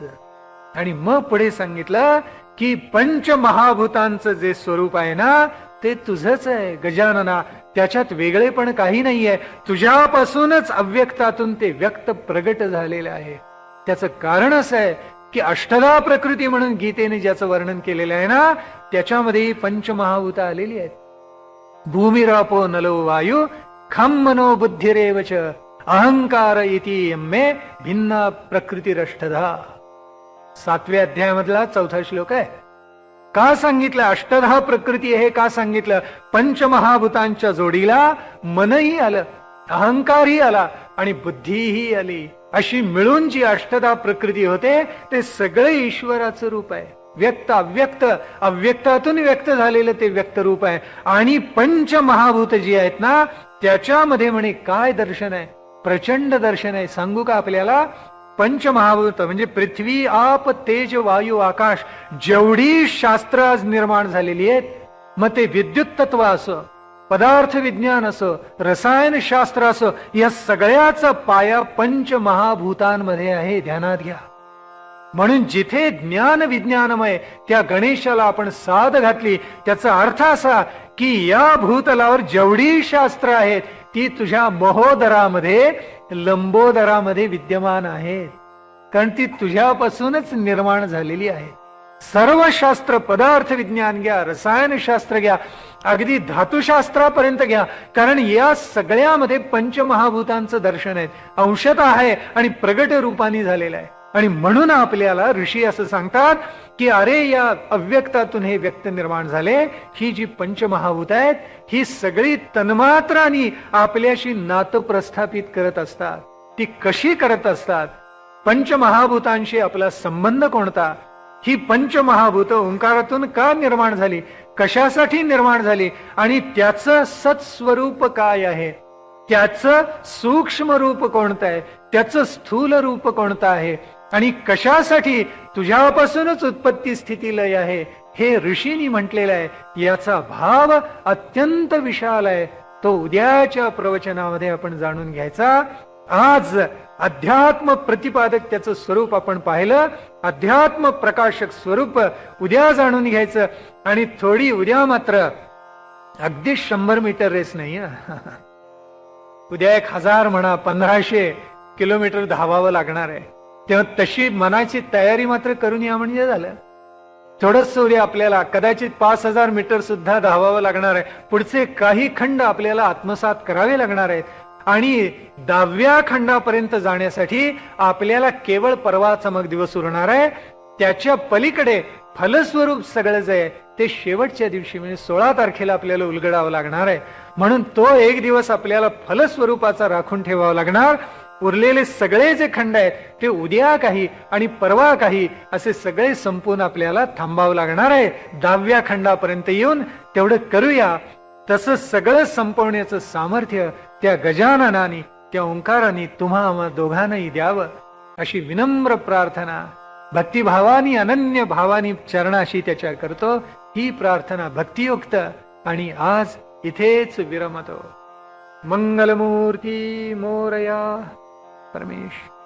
Speaker 1: आणि मग पुढे सांगितलं की पंचमहाभूतांचं जे स्वरूप आहे ना ते तुझंच आहे गजानना. त्याच्यात वेगळेपण काही नाहीये. तुझ्यापासूनच अव्यक्तातून ते व्यक्त प्रगट झालेलं आहे. त्याचं कारण असं आहे की अष्टधा प्रकृती म्हणून गीतेने ज्याचं वर्णन केलेलं आहे ना त्याच्यामध्ये पंचमहाभूत आलेली आहेत. भूमिरापो नलो वायू खम मनो बुद्धिरेवच अहंकार इति मे भिन्ना प्रकृतिरष्टधा. 7व्या अध्यायामधला 4था श्लोक आहे. का सांगितलं अष्टधा प्रकृती? हे का सांगितलं? पंचमहाभूतांच्या जोडीला मनही आलं, अहंकारही आला आणि बुद्धीही आली. अशी मिळून जी अष्टधा प्रकृती होते ते सगळे ईश्वराचं रूप आहे. व्यक्त अव्यक्त, अव्यक्तातून व्यक्त झालेलं ते व्यक्त रूप आहे. आणि पंचमहाभूत जी आहेत ना त्याच्यामध्ये म्हणे काय दर्शन आहे? प्रचंड दर्शन आहे. सांगू का आपल्याला? पंचमहाभूत म्हणजे पृथ्वी, आप, तेज, वायू, आकाश, जेवढी शास्त्र आज निर्माण झालेली आहेत मग ते विद्युत तत्व असो, पदार्थ विज्ञान असो, रसायनशास्त्र असो, या सगळ्याचा पाया पंचमहाभूतांमध्ये आहे. ध्यानात घ्या. म्हणून जिथे ज्ञान विज्ञानमय त्या गणेशाला आपण साध घातली, त्याचा अर्थ असा की या भूतलावर जेवढी शास्त्र आहेत ती तुझ्या महोदरामध्ये, लंबोदरामध्ये विद्यमान आहेत. कारण ती तुझ्यापासूनच निर्माण झालेली आहे. सर्व शास्त्र, पदार्थ विज्ञान घ्या, रसायनशास्त्र घ्या, अगदी धातुशास्त्रापर्यंत घ्या, कारण या सगळ्यामध्ये पंचमहाभूतांचं दर्शन आहे, अंशतः आहे आणि प्रगट रूपाने झालेलं आहे. आणि म्हणून आपल्याला ऋषी असं सांगतात की अरे, या अव्यक्तातून हे व्यक्त निर्माण झाले. ही जी पंचमहाभूत आहेत ही सगळी तन्मात्रांनी आपल्याशी नातं प्रस्थापित करत असतात. ती कशी करत असतात? पंचमहाभूतांशी आपला संबंध कोणता? ही पंचमहाभूत ओंकारातून का निर्माण झाली, कशासाठी निर्माण झाली, आणि त्याचं सत्स्वरूप काय आहे, त्याचं सूक्ष्म रूप कोणतं आहे, त्याचं स्थूल रूप कोणतं आहे, आणि कशासाठी तुझ्यापासूनच उत्पत्ती स्थिती लय आहे, हे ऋषींनी म्हटलेलं आहे. याचा भाव अत्यंत विशाल आहे. तो उद्याच्या प्रवचनामध्ये आपण जाणून घ्यायचा. आज अध्यात्म प्रतिपादक त्याचं स्वरूप आपण पाहिलं, अध्यात्म प्रकाशक स्वरूप उद्या जाणून घ्यायचं. आणि थोडी उद्या मात्र अगदी 100 मीटर रेस नाही. उद्या 1000 म्हणा, 1500 किलोमीटर धावावं लागणार आहे. तेव्हा तशी मनाची तयारी मात्र करून या म्हणजे झालं. थोडंच उद्या आपल्याला कदाचित 5000 मीटर सुद्धा धावावं लागणार आहे. पुढचे काही खंड आपल्याला आत्मसात करावे लागणार आहेत. आणि 10व्या खंडापर्यंत जाण्यासाठी आपल्याला केवळ परवाचा मग दिवस उरणार आहे. त्याच्या पलीकडे फलस्वरूप सगळं जे आहे ते शेवटच्या दिवशी म्हणजे 16 तारखेला आपल्याला उलगडावं लागणार आहे. म्हणून तो एक दिवस आपल्याला फलस्वरूपाचा राखून ठेवावा लागणार. उरलेले सगळे जे खंड आहेत ते उद्या काही आणि परवा काही असे सगळे संपून आपल्याला थांबावं लागणार आहे. 10व्या खंडापर्यंत येऊन तेवढं करूया. तसं सगळं संपवण्याचं सामर्थ्य त्या गजाननाने, त्या ओंकाराने तुम्हा आम्हा दोघांनाही द्यावं अशी विनम्र प्रार्थना भक्तिभावानी, अनन्य भावानी चरणाशी त्याच्या करतो. ही प्रार्थना भक्तियुक्त. आणि आज इथेच विरमतो. मंगलमूर्ती मोरया परमेश.